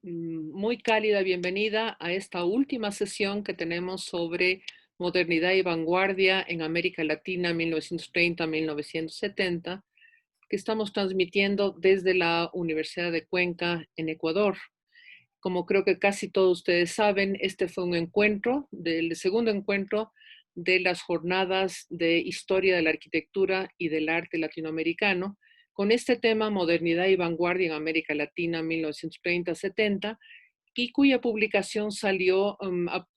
muy cálida bienvenida a esta última sesión que tenemos sobre modernidad y vanguardia en América Latina 1930-1970, que estamos transmitiendo desde la Universidad de Cuenca en Ecuador. Como creo que casi todos ustedes saben, este fue un encuentro, el segundo encuentro de las jornadas de historia de la arquitectura y del arte latinoamericano, con este tema Modernidad y Vanguardia en América Latina 1930-70, y cuya publicación salió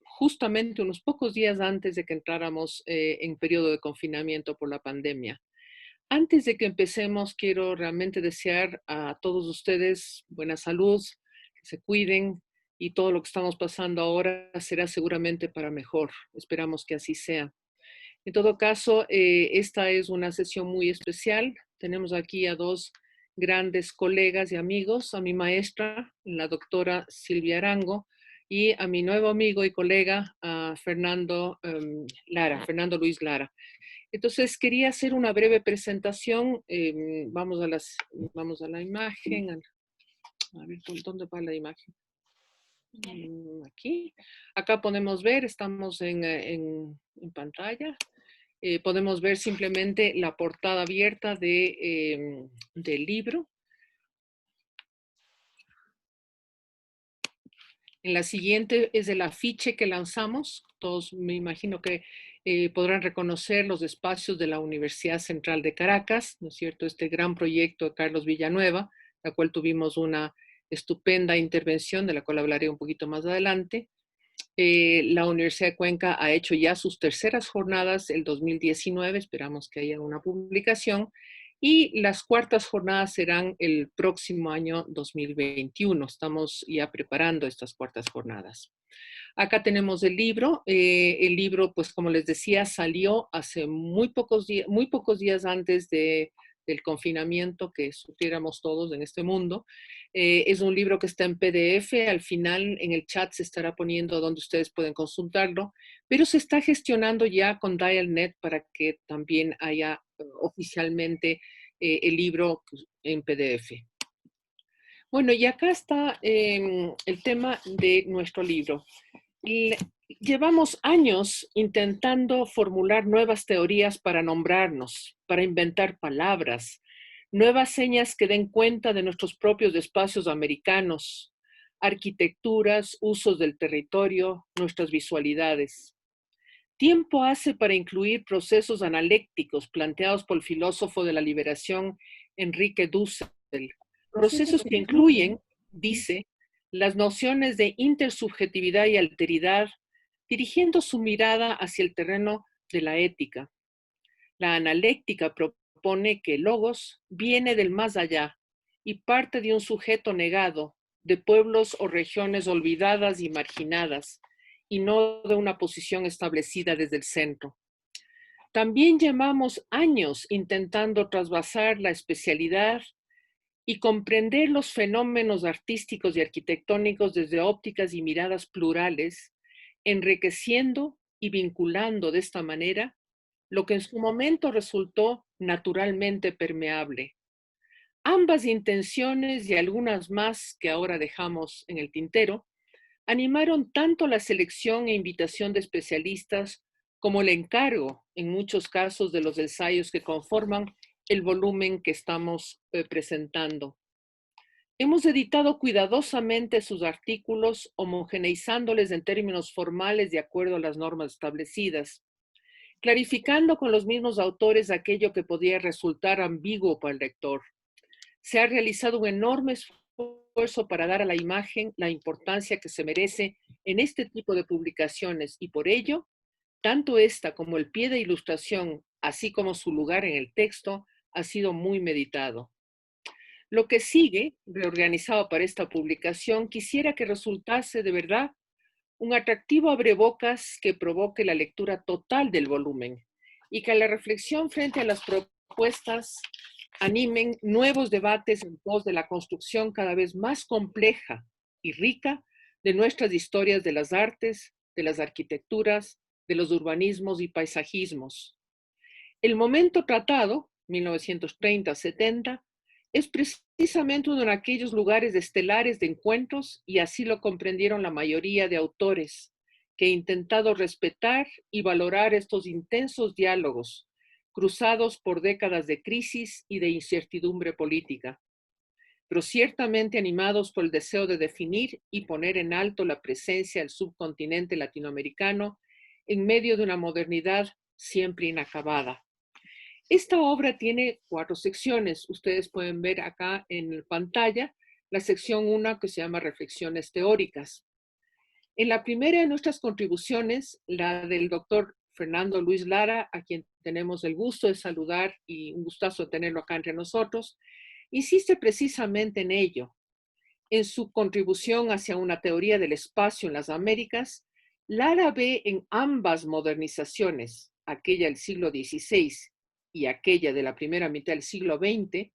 justamente unos pocos días antes de que entráramos en periodo de confinamiento por la pandemia. Antes de que empecemos, quiero realmente desear a todos ustedes buena salud, que se cuiden, y todo lo que estamos pasando ahora será seguramente para mejor. Esperamos que así sea. En todo caso, esta es una sesión muy especial. Tenemos aquí a dos grandes colegas y amigos, a mi maestra, la doctora Silvia Arango, y a mi nuevo amigo y colega, a Fernando Fernando Luis Lara. Entonces, quería hacer una breve presentación. Vamos a la imagen. A ver, ¿dónde va la imagen? Aquí. Acá podemos ver, estamos en pantalla. Podemos ver simplemente la portada abierta del libro. En la siguiente es el afiche que lanzamos. Todos me imagino que podrán reconocer los espacios de la Universidad Central de Caracas, ¿no es cierto? Este gran proyecto de Carlos Villanueva, la cual tuvimos una estupenda intervención, de la cual hablaré un poquito más adelante. La Universidad de Cuenca ha hecho ya sus terceras jornadas el 2019, esperamos que haya una publicación, y las cuartas jornadas serán el próximo año 2021. Estamos ya preparando estas cuartas jornadas. Acá tenemos el libro, pues como les decía, salió hace muy pocos días antes del confinamiento que sufriéramos todos en este mundo. Es un libro que está en PDF, al final en el chat se estará poniendo donde ustedes pueden consultarlo, pero se está gestionando ya con Dialnet para que también haya oficialmente el libro en PDF. Bueno, y acá está el tema de nuestro libro. Llevamos años intentando formular nuevas teorías para nombrarnos, para inventar palabras, nuevas señas que den cuenta de nuestros propios espacios americanos, arquitecturas, usos del territorio, nuestras visualidades. Tiempo hace para incluir procesos analécticos planteados por el filósofo de la liberación Enrique Dussel, procesos que incluyen, dice, las nociones de intersubjetividad y alteridad, dirigiendo su mirada hacia el terreno de la ética. La analéctica propone que el logos viene del más allá y parte de un sujeto negado, de pueblos o regiones olvidadas y marginadas, y no de una posición establecida desde el centro. También llevamos años intentando trasvasar la especialidad y comprender los fenómenos artísticos y arquitectónicos desde ópticas y miradas plurales, enriqueciendo y vinculando de esta manera lo que en su momento resultó naturalmente permeable. Ambas intenciones y algunas más que ahora dejamos en el tintero animaron tanto la selección e invitación de especialistas como el encargo, en muchos casos, de los ensayos que conforman el volumen que estamos presentando. Hemos editado cuidadosamente sus artículos, homogeneizándoles en términos formales de acuerdo a las normas establecidas, clarificando con los mismos autores aquello que podía resultar ambiguo para el lector. Se ha realizado un enorme esfuerzo para dar a la imagen la importancia que se merece en este tipo de publicaciones, y por ello, tanto esta como el pie de ilustración, así como su lugar en el texto, ha sido muy meditado. Lo que sigue, reorganizado para esta publicación, quisiera que resultase de verdad un atractivo abrebocas que provoque la lectura total del volumen y que la reflexión frente a las propuestas animen nuevos debates en pos de la construcción cada vez más compleja y rica de nuestras historias de las artes, de las arquitecturas, de los urbanismos y paisajismos. El momento tratado, 1930-70, es precisamente uno de aquellos lugares estelares de encuentros, y así lo comprendieron la mayoría de autores, que he intentado respetar y valorar estos intensos diálogos, cruzados por décadas de crisis y de incertidumbre política, pero ciertamente animados por el deseo de definir y poner en alto la presencia del subcontinente latinoamericano en medio de una modernidad siempre inacabada. Esta obra tiene 4 secciones. Ustedes pueden ver acá en pantalla la sección 1 que se llama Reflexiones teóricas. En la primera de nuestras contribuciones, la del doctor Fernando Luis Lara, a quien tenemos el gusto de saludar y un gustazo tenerlo acá entre nosotros, insiste precisamente en ello. En su contribución hacia una teoría del espacio en las Américas, Lara ve en ambas modernizaciones, aquella del siglo XVI y aquella de la primera mitad del siglo XX,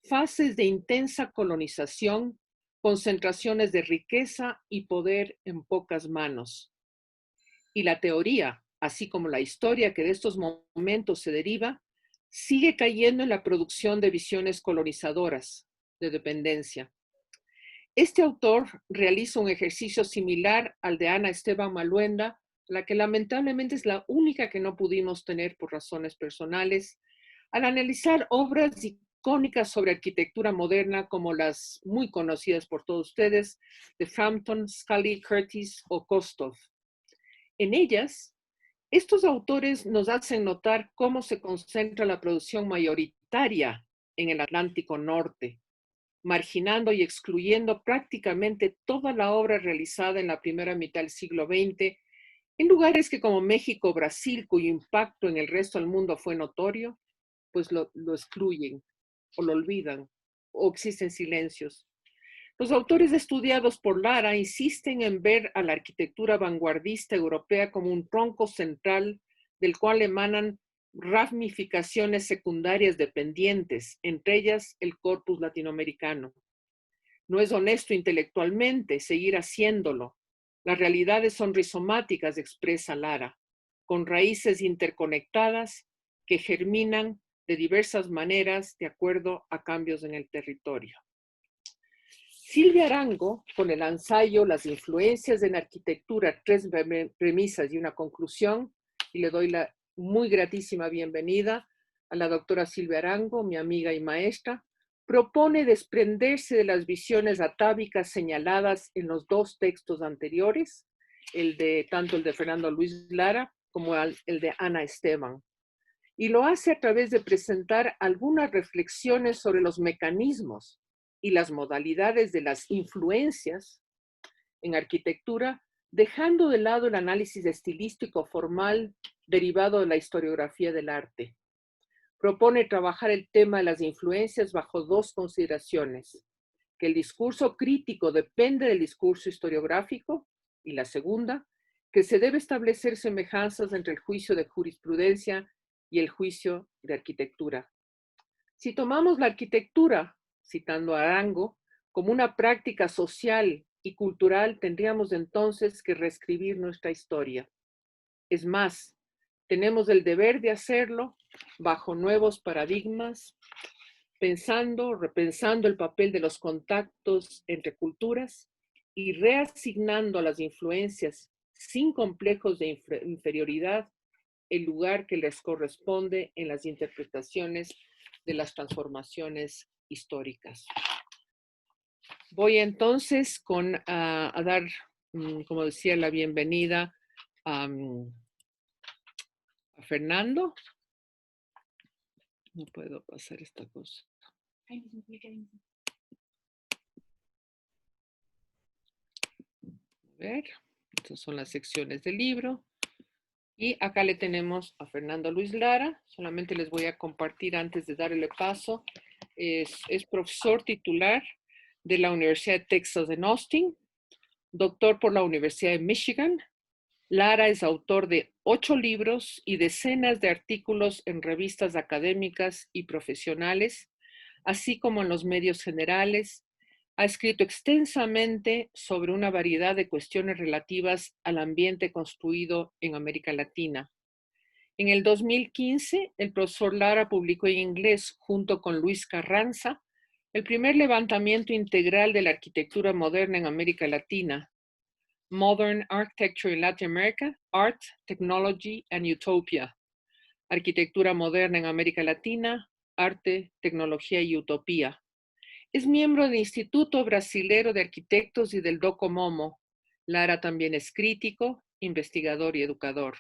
fases de intensa colonización, concentraciones de riqueza y poder en pocas manos. Y la teoría, así como la historia que de estos momentos se deriva, sigue cayendo en la producción de visiones colonizadoras, de dependencia. Este autor realiza un ejercicio similar al de Ana Esteban Maluenda, la que lamentablemente es la única que no pudimos tener por razones personales, al analizar obras icónicas sobre arquitectura moderna como las muy conocidas por todos ustedes de Frampton, Scully, Curtis o Kostov. En ellas, estos autores nos hacen notar cómo se concentra la producción mayoritaria en el Atlántico Norte, marginando y excluyendo prácticamente toda la obra realizada en la primera mitad del siglo XX en lugares que como México o Brasil, cuyo impacto en el resto del mundo fue notorio, pues lo excluyen o lo olvidan o existen silencios. Los autores estudiados por Lara insisten en ver a la arquitectura vanguardista europea como un tronco central del cual emanan ramificaciones secundarias dependientes, entre ellas el corpus latinoamericano. No es honesto intelectualmente seguir haciéndolo. Las realidades son rizomáticas, expresa Lara, con raíces interconectadas que germinan de diversas maneras de acuerdo a cambios en el territorio. Silvia Arango, con el ensayo Las influencias en arquitectura, 3 premisas y una conclusión, y le doy la muy gratísima bienvenida a la doctora Silvia Arango, mi amiga y maestra, propone desprenderse de las visiones atávicas señaladas en los 2 textos anteriores, tanto el de Fernando Luis Lara como el de Ana Esteban. Y lo hace a través de presentar algunas reflexiones sobre los mecanismos y las modalidades de las influencias en arquitectura, dejando de lado el análisis estilístico formal derivado de la historiografía del arte. Propone trabajar el tema de las influencias bajo 2 consideraciones: que el discurso crítico depende del discurso historiográfico, y la segunda, que se debe establecer semejanzas entre el juicio de jurisprudencia y el juicio de arquitectura. Si tomamos la arquitectura, citando a Arango, como una práctica social y cultural, tendríamos entonces que reescribir nuestra historia. Es más, tenemos el deber de hacerlo bajo nuevos paradigmas, repensando el papel de los contactos entre culturas y reasignando a las influencias sin complejos de inferioridad el lugar que les corresponde en las interpretaciones de las transformaciones históricas. Voy entonces a dar, como decía, la bienvenida a Fernando. No puedo pasar esta cosa. A ver, estas son las secciones del libro. Y acá le tenemos a Fernando Luis Lara. Solamente les voy a compartir antes de darle paso. Es profesor titular de la Universidad de Texas en Austin, doctor por la Universidad de Michigan. Lara es autor de 8 libros y decenas de artículos en revistas académicas y profesionales, así como en los medios generales. Ha escrito extensamente sobre una variedad de cuestiones relativas al ambiente construido en América Latina. En el 2015, el profesor Lara publicó en inglés, junto con Luis Carranza, el primer levantamiento integral de la arquitectura moderna en América Latina, Modern Architecture in Latin America, Art, Technology and Utopia. Arquitectura moderna en América Latina, Arte, Tecnología y Utopía. Es miembro del Instituto Brasilero de Arquitectos y del DOCOMOMO. Lara también es crítico, investigador y educador.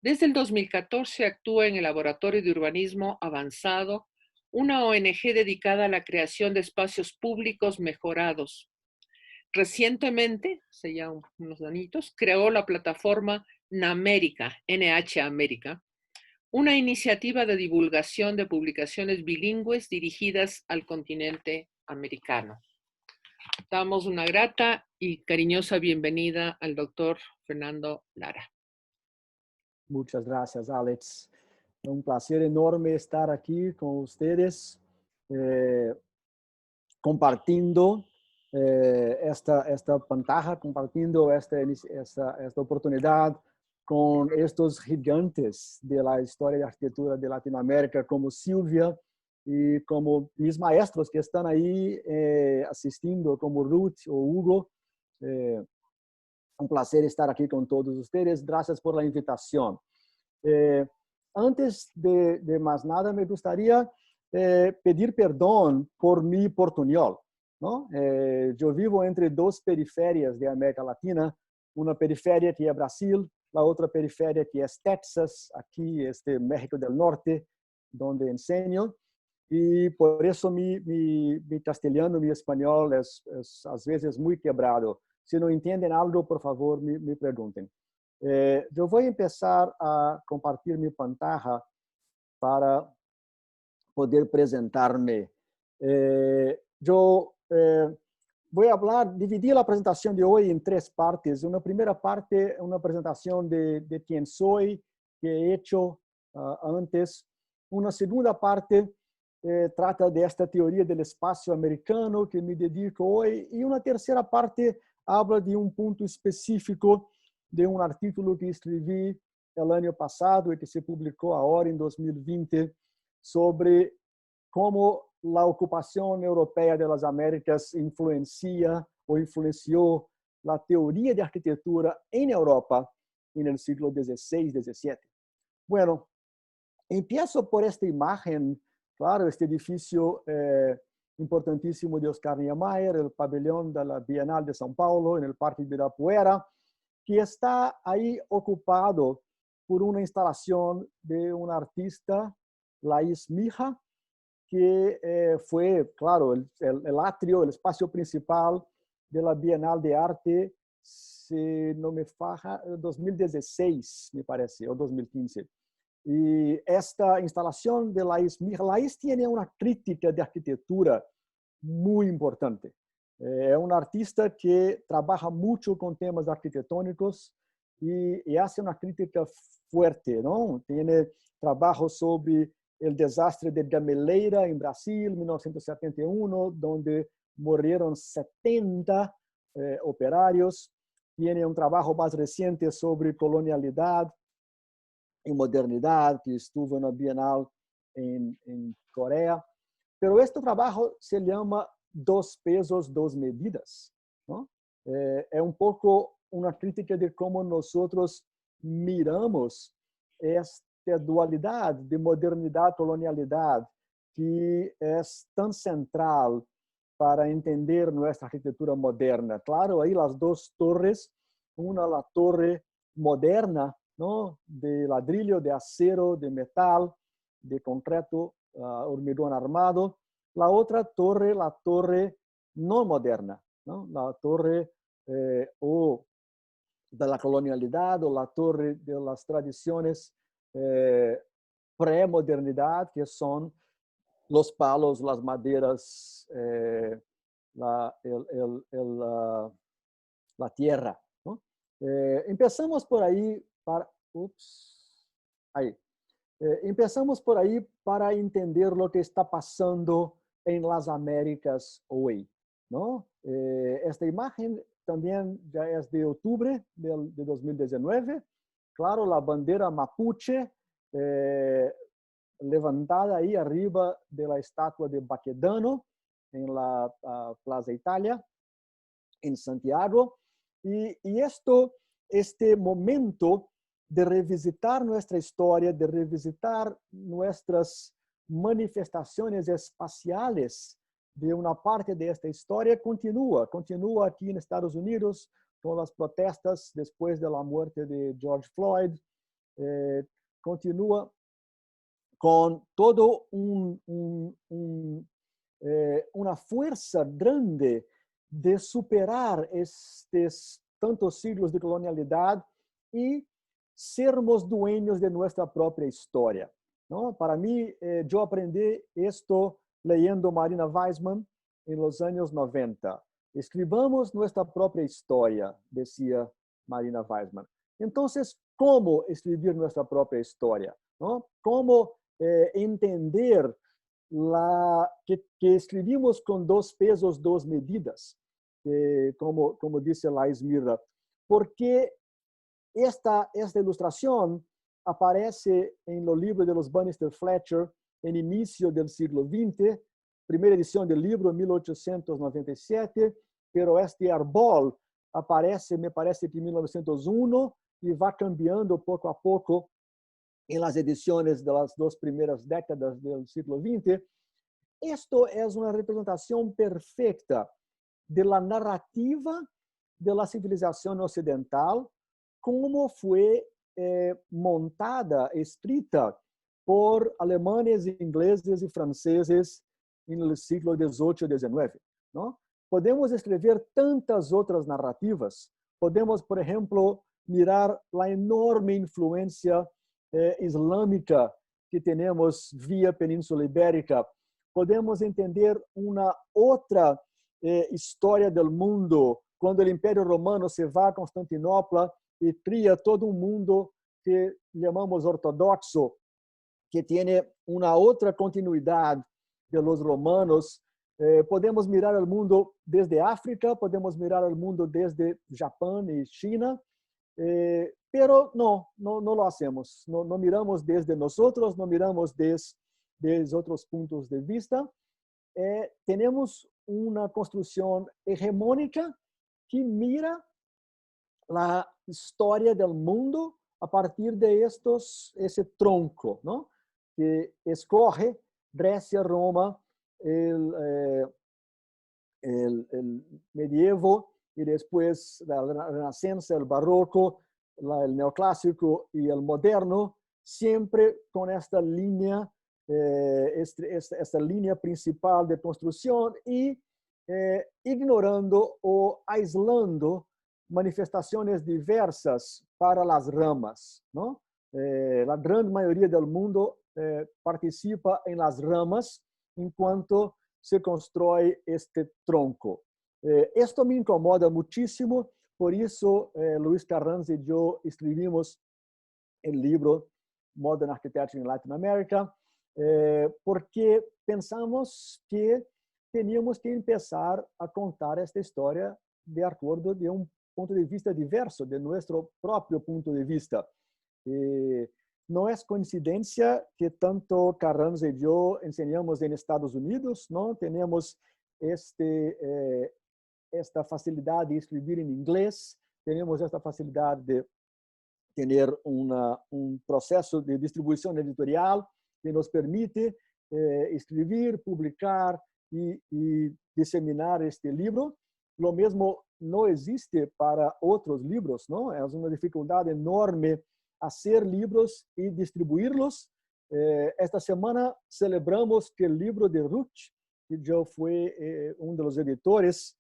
Desde el 2014 actúa en el Laboratorio de Urbanismo Avanzado, una ONG dedicada a la creación de espacios públicos mejorados. Recientemente, hace ya unos añitos, creó la plataforma NAMérica, NH América, una iniciativa de divulgación de publicaciones bilingües dirigidas al continente americano. Damos una grata y cariñosa bienvenida al doctor Fernando Lara. Muchas gracias, Alex. Un placer enorme estar aquí con ustedes, compartiendo esta pantalla, compartiendo esta oportunidad con estos gigantes de la historia de arquitectura de Latinoamérica, como Silvia y como mis maestros que están ahí asistiendo, como Ruth o Hugo. Un placer estar aquí con todos ustedes. Gracias por la invitación. Antes de más nada, me gustaría pedir perdón por mi portuñol, ¿no? Yo vivo entre dos periferias de América Latina, una periferia que es Brasil, la otra periferia que es Texas, aquí México del Norte, donde enseño. Y por eso mi castellano, mi español es a veces muy quebrado. Si no entienden algo, por favor, me pregunten. Yo voy a empezar a compartir mi pantalla para poder presentarme. Yo voy a dividir la presentación de hoy en tres partes. Una primera parte, una presentación de quién soy, que he hecho antes. Una segunda parte trata de esta teoría del espacio americano que me dedico hoy. Y una tercera parte habla de un punto específico de un artículo que escribí el año pasado y que se publicó ahora en 2020 sobre cómo la ocupación europea de las Américas influencia o influenció la teoría de arquitectura en Europa en el siglo XVI, XVII. Bueno, empiezo por esta imagen, claro, este edificio importantísimo de Oscar Niemeyer, el pabellón de la Bienal de São Paulo, en el Parque Ibirapuera, que está ahí ocupado por una instalación de un artista, Laís Mija, que fue, claro, el atrio, el espacio principal de la Bienal de Arte, si no me falla, 2016, me parece, o 2015. Y esta instalación de Laís Mija, Laís tiene una crítica de arquitectura muy importante. Es un artista que trabaja mucho con temas arquitectónicos y hace una crítica fuerte, ¿no? Tiene trabajos sobre el desastre de Gameleira en Brasil, 1971, donde murieron 70 operarios. Tiene un trabajo más reciente sobre colonialidad y modernidad, que estuvo en la Bienal en Corea. Pero este trabajo se llama Dos pesos, dos medidas, ¿no? Es un poco una crítica de cómo nosotros miramos esta dualidad de modernidad, colonialidad, que es tan central para entender nuestra arquitectura moderna. Claro, ahí las dos torres, una la torre moderna, ¿no? De ladrillo, de acero, de metal, de concreto, hormigón armado. La otra torre, la torre no moderna, ¿no? La torre o de la colonialidad o la torre de las tradiciones premodernidad, que son los palos, las maderas, la tierra, ¿no? Empezamos por ahí para... Ahí. Empezamos por ahí para entender lo que está pasando en las Américas hoy, ¿no? Esta imagen también ya es de octubre de 2019. Claro, la bandera mapuche levantada ahí arriba de la estatua de Baquedano, en la Plaza Italia, en Santiago. Y este momento de revisitar nuestra historia, de revisitar nuestras manifestaciones espaciales de una parte de esta historia, continúa aquí en Estados Unidos con las protestas después de la muerte de George Floyd, continúa con todo una fuerza grande de superar estos tantos siglos de colonialidad y sermos dueños de nuestra propia historia, ¿no? Para mí, yo aprendí esto leyendo Marina Weissman en los años 90. Escribamos nuestra propia historia, decía Marina Weissman. Entonces, ¿cómo escribir nuestra propia historia? ¿No? ¿Cómo entender que escribimos con dos pesos, dos medidas? Como dice la Esmirra, porque esta ilustración aparece en los libros de los Bannister Fletcher en inicio del siglo XX, primera edición del libro, 1897, pero este árbol aparece, me parece que en 1901, y va cambiando poco a poco en las ediciones de las dos primeras décadas del siglo XX. Esto es una representación perfecta de la narrativa de la civilización occidental, como fue montada, escrita por alemanes, ingleses y franceses en el siglo XVIII y XIX, ¿no? Podemos escribir tantas otras narrativas. Podemos, por ejemplo, mirar la enorme influencia islámica que tenemos vía Península Ibérica. Podemos entender una otra historia del mundo, cuando el Imperio Romano se va a Constantinopla y cría todo un mundo que llamamos ortodoxo, que tiene una otra continuidad de los romanos. Podemos mirar el mundo desde África, podemos mirar el mundo desde Japón y China, pero no lo hacemos. No miramos desde nosotros, no miramos desde otros puntos de vista. Tenemos una construcción hegemónica que mira la historia del mundo a partir de ese tronco, ¿no? Que escoge Grecia, Roma, el medievo y después la Renacimiento, el barroco, el neoclásico y el moderno, siempre con esta línea, esta línea principal de construcción y ignorando o aislando manifestaciones diversas para las ramas, ¿no? La gran mayoría del mundo participa en las ramas en cuanto se construye este tronco. Esto me incomoda muchísimo, por eso Luis Carranza y yo escribimos el libro Modern Architecture in Latin America, porque pensamos que teníamos que empezar a contar esta historia de acuerdo de un punto de vista diverso, de nuestro propio punto de vista. No es coincidencia que tanto Carranza y yo enseñamos en Estados Unidos, ¿no? Tenemos esta facilidad de escribir en inglés, tenemos esta facilidad de tener un proceso de distribución editorial que nos permite escribir, publicar y diseminar este libro. Lo mismo no existe para otros libros, ¿no? Es una dificultad enorme hacer libros y distribuirlos. Esta semana celebramos que el libro de Ruth, que yo fui uno de los editores,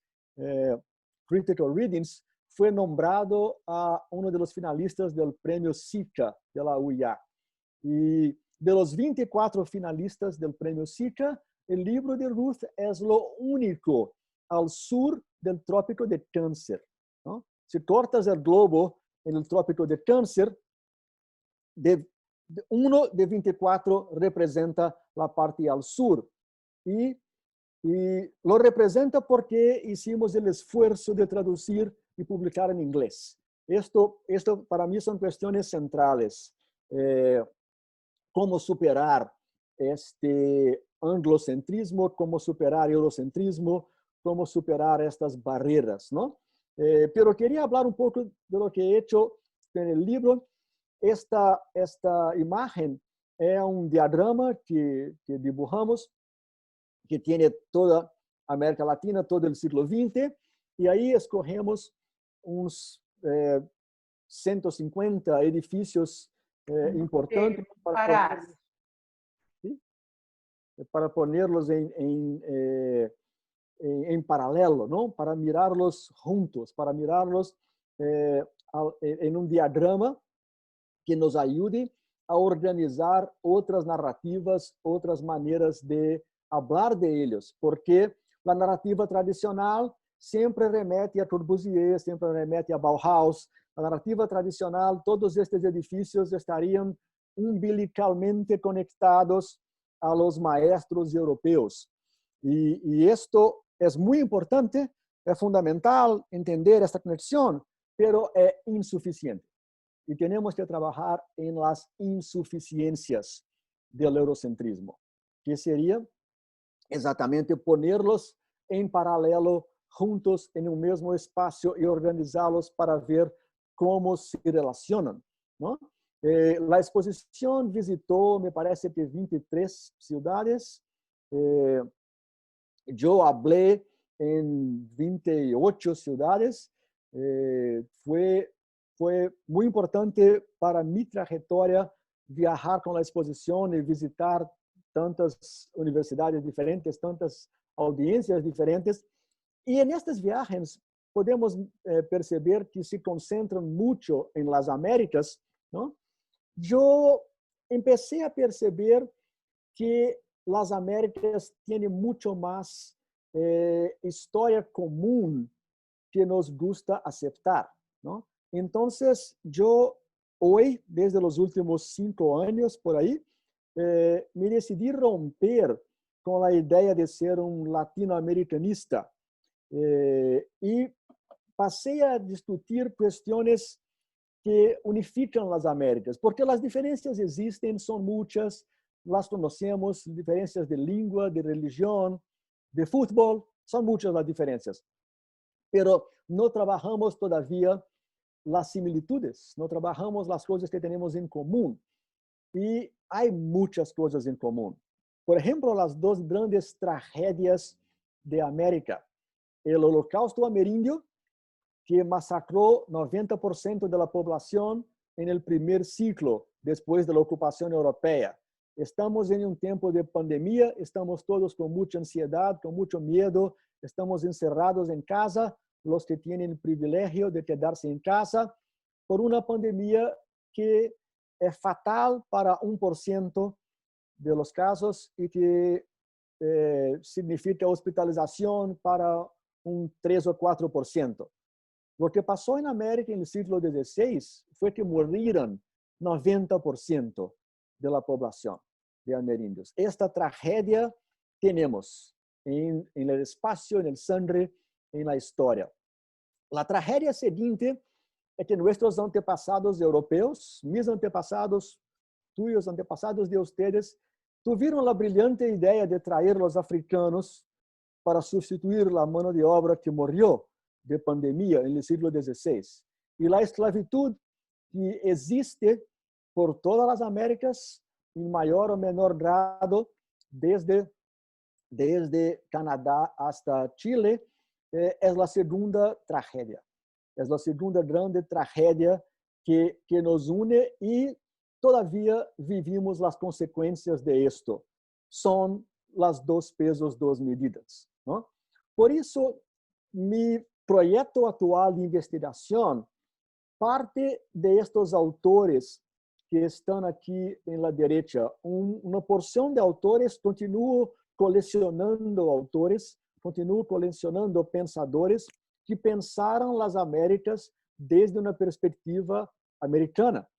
Critical Readings, fue nombrado a uno de los finalistas del premio SICA de la UIA. Y de los 24 finalistas del premio SICA, el libro de Ruth es lo único al sur del trópico de Cáncer, ¿no? Si cortas el globo en el trópico de Cáncer, uno de 24 representa la parte al sur. Y lo representa porque hicimos el esfuerzo de traducir y publicar en inglés. Esto para mí son cuestiones centrales. Cómo superar anglocentrismo, cómo superar eurocentrismo, cómo superar estas barreras, ¿no? Pero quería hablar un poco de lo que he hecho en el libro. Esta imagen es un diagrama que dibujamos, que tiene toda América Latina, todo el siglo XX, y ahí escogemos unos 150 edificios importantes para ponerlos en paralelo, ¿no? Para mirarlos juntos, para mirarlos en un diagrama que nos ayude a organizar otras narrativas, otras maneras de hablar de ellos, porque la narrativa tradicional sempre remete a Corbusier, sempre remete a Bauhaus. A narrativa tradicional, todos estes edifícios estariam umbilicalmente conectados a los maestros europeus. Y esto es muy importante, es fundamental entender esta conexión, pero es insuficiente. Y tenemos que trabajar en las insuficiencias del eurocentrismo, que sería exatamente ponerlos en paralelo, juntos en un mismo espacio y organizarlos para ver cómo se relacionan, ¿no? La exposición visitó, me parece que 23 ciudades. Yo hablé en 28 ciudades. Fue muy importante para mi trayectoria viajar con la exposición y visitar tantas universidades diferentes, tantas audiencias diferentes. Y en estos viajes podemos perceber que se concentran mucho en las Américas, ¿no? Yo empecé a perceber que las Américas tienen mucho más historia común que nos gusta aceptar, ¿no? Entonces, yo hoy, desde los últimos 5 años por ahí, me decidí romper con la idea de ser un latinoamericanista y pasé a discutir cuestiones que unifican las Américas, porque las diferencias existen, son muchas, las conocemos, diferencias de lengua, de religión, de fútbol, son muchas las diferencias, pero no trabajamos todavía las similitudes, no trabajamos las cosas que tenemos en común. Y hay muchas cosas en común. Por ejemplo, las dos grandes tragedias de América. El Holocausto Ameríndio, que masacró 90% de la población en el primer ciclo después de la ocupación europea. Estamos en un tiempo de pandemia, estamos todos con mucha ansiedad, con mucho miedo, estamos encerrados en casa, los que tienen el privilegio de quedarse en casa, por una pandemia que es fatal para 1% de los casos y que significa hospitalización para un 3 o 4%. Lo que pasó en América en el siglo XVI fue que murieron 90% de la población de amerindios. Esta tragedia tenemos en el espacio, en el sangre, en la historia. La tragedia siguiente es que nuestros antepasados europeos, mis antepasados, tuyos antepasados de ustedes, tuvieron la brillante idea de traer los africanos para sustituir la mano de obra que murió de pandemia en el siglo XVI. Y la esclavitud que existe por todas las Américas, en mayor o menor grado, desde Canadá hasta Chile, es la segunda tragedia. Es la segunda grande tragedia que nos une y todavía vivimos las consecuencias de esto. Son las dos pesos, dos medidas, ¿no? Por eso, mi proyecto actual de investigación parte de estos autores que están aquí en la derecha. Una porción de autores, continúo coleccionando autores, continuo coleccionando pensadores que pensaram las Américas desde una perspectiva americana.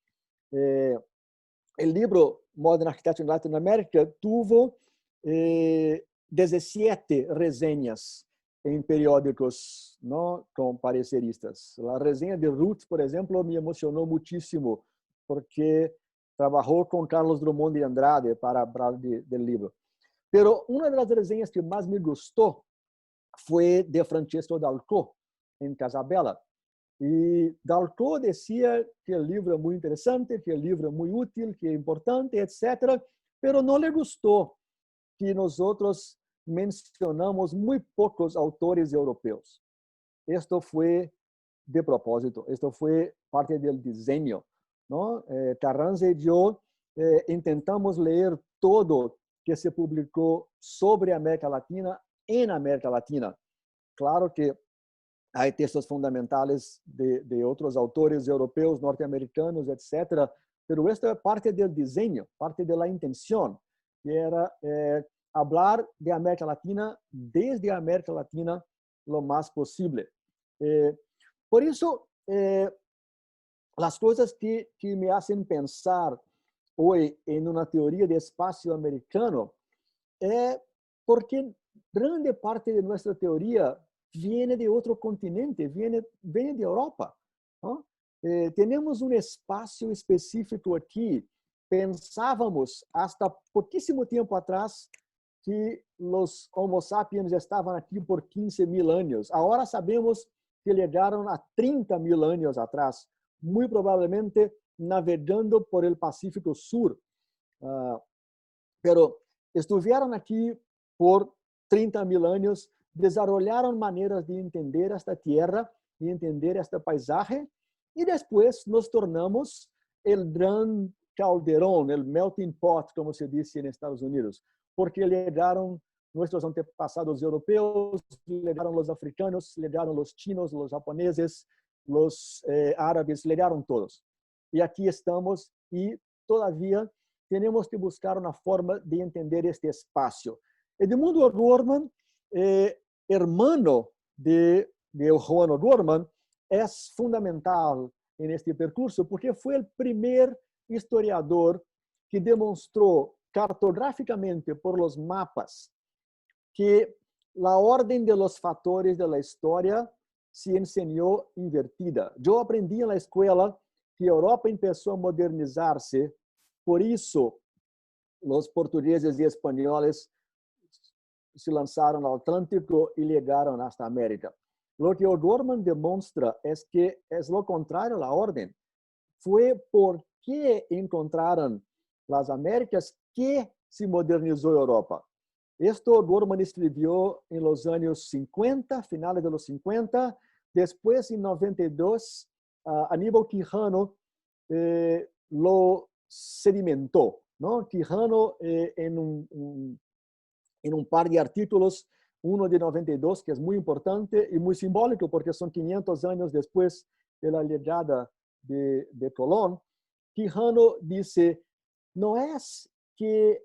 El libro Modern Architecture in Latin America tuvo 17 reseñas en periódicos, ¿no?, con pareceristas. La reseña de Ruth, por ejemplo, me emocionó muchísimo porque trabajó con Carlos Drummond de Andrade para hablar del libro. Pero una de las reseñas que más me gustó fue de Francesco Dalcó, en Casabella. Y Dalcó decía que el libro es muy interesante, que el libro es muy útil, que es importante, etcétera, pero no le gustó que nosotros mencionamos muy pocos autores europeos. Esto fue de propósito, esto fue parte del diseño, ¿no? Carranza y yo intentamos leer todo que se publicó sobre América Latina en América Latina. Claro que hay textos fundamentales de otros autores europeos, norteamericanos, etcétera, pero esto es parte del diseño, parte de la intención, que era hablar de América Latina desde América Latina lo más posible. Por eso, las cosas que me hacen pensar hoy en una teoría de espacio americano es porque grande parte de nuestra teoría viene de otro continente, viene de Europa, ¿no? Tenemos un espacio específico aquí. Pensábamos hasta poquísimo tiempo atrás que los Homo sapiens estaban aquí por 15.000 años. Ahora sabemos que llegaron a 30.000 años atrás, muy probablemente navegando por el Pacífico Sur. Pero estuvieron aquí por 30.000 años, desarrollaron maneras de entender esta tierra y entender este paisaje, y después nos tornamos el gran calderón, el melting pot, como se dice en Estados Unidos, porque llegaron nuestros antepasados europeos, llegaron los africanos, llegaron los chinos, los japoneses, los árabes, llegaron todos. Y aquí estamos y todavía tenemos que buscar una forma de entender este espacio. Edmundo O'Gorman, hermano de Juan O'Gorman, es fundamental en este percurso porque fue el primer historiador que demostró cartográficamente por los mapas que la orden de los factores de la historia se enseñó invertida. Yo aprendí en la escuela que Europa empezó a modernizarse, por eso los portugueses y españoles se lanzaron al Atlántico y llegaron hasta América. Lo que O'Gorman demuestra es que es lo contrario a la orden. Fue porque encontraron las Américas que se modernizó Europa. Esto O'Gorman escribió en los años 50, finales de los 50. Después, en 92, Aníbal Quijano lo sedimentó, ¿no? Quijano en un par de artículos, uno de 92, que es muy importante y muy simbólico porque son 500 años después de la llegada de Colón. Quijano dice, no es que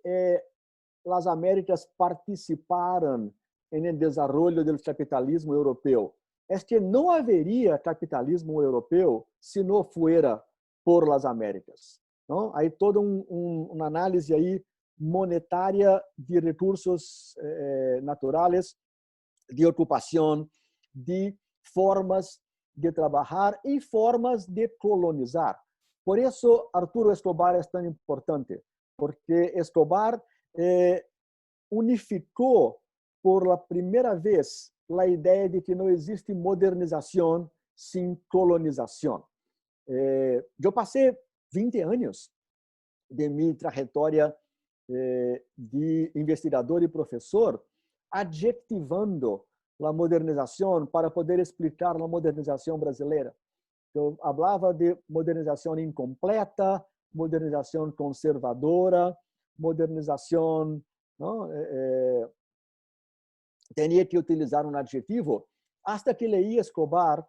las Américas participaran en el desarrollo del capitalismo europeo, es que no habría capitalismo europeo si no fuera por las Américas, ¿no? Hay todo un análisis ahí monetaria de recursos naturales, de ocupación, de formas de trabajar y formas de colonizar. Por eso Arturo Escobar es tan importante, porque Escobar unificó por la primera vez la idea de que no existe modernización sin colonización. Yo pasé 20 años de mi trayectoria de investigador y profesor adjetivando la modernización para poder explicar la modernización brasileña. Yo hablaba de modernización incompleta, modernización conservadora, modernización, ¿no? Tenía que utilizar un adjetivo, hasta que leí Escobar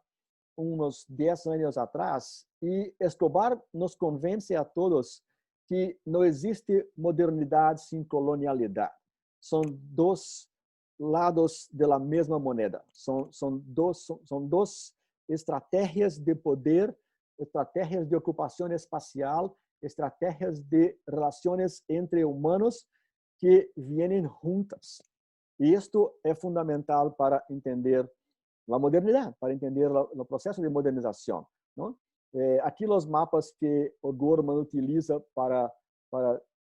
unos 10 años atrás, y Escobar nos convence a todos que no existe modernidad sin colonialidad. Son dos lados de la misma moneda. Son dos estrategias de poder, estrategias de ocupación espacial, estrategias de relaciones entre humanos que vienen juntas. Y esto es fundamental para entender la modernidad, para entender el proceso de modernización, ¿no? Aquí los mapas que O'Gorman utiliza para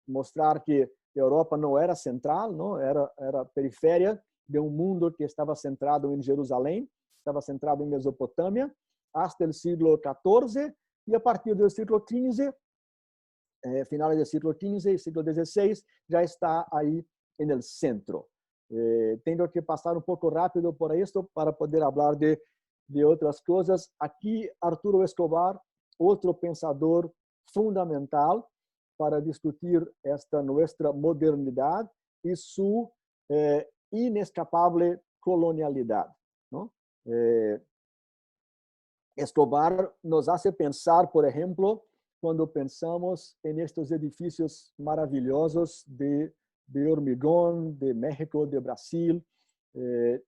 mostrar que Europa não era central, não era periférica de um mundo que estava centrado em Jerusalém, estava centrado em Mesopotâmia, até o século XIV, e a partir do século XV, finales del siglo XV y siglo XVI, ya está ahí en el centro. Tengo que pasar un poco rápido por esto para poder hablar de otras cosas. Aquí Arturo Escobar, otro pensador fundamental para discutir esta nuestra modernidad y su inescapable colonialidad, ¿no? Escobar nos hace pensar, por ejemplo, quando pensamos em estes edifícios maravilhosos de hormigón, de México, de Brasil,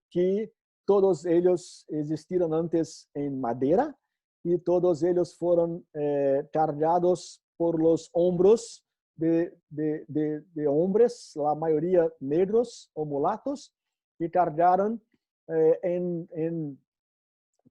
que todos eles existiram antes em madeira e todos eles foram carregados por los hombros de hombres, a maioria negros ou mulatos, que carregaram em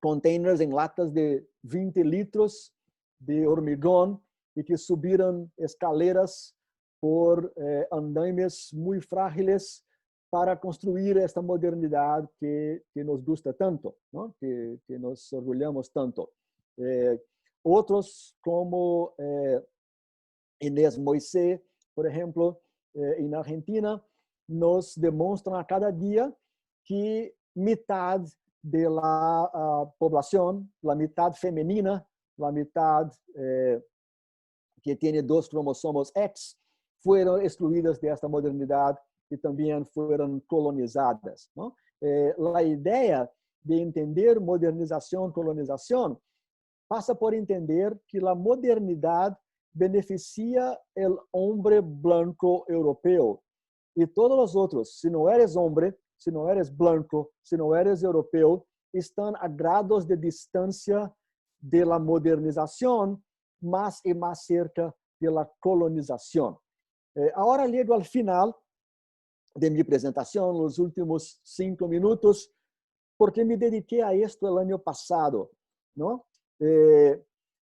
containers, em latas de 20 litros de hormigón y que subieron escaleras por andaimes muy frágiles para construir esta modernidad que nos gusta tanto, ¿no? que nos orgullamos tanto. Otros como Inés Moisés, por ejemplo, en Argentina, nos demuestran a cada día que mitad de la población, la mitad femenina, la mitad que tiene 2 cromosomos X, fueron excluidas de esta modernidad y también fueron colonizadas, ¿no? La idea de entender modernización, colonización, pasa por entender que la modernidad beneficia el hombre blanco europeo y todos los otros, si no eres hombre, si no eres blanco, si no eres europeo, están a grados de distancia de la modernización más y más cerca de la colonización. Ahora llego al final de mi presentación, los últimos 5 minutos, porque me dediqué a esto el año pasado, ¿no?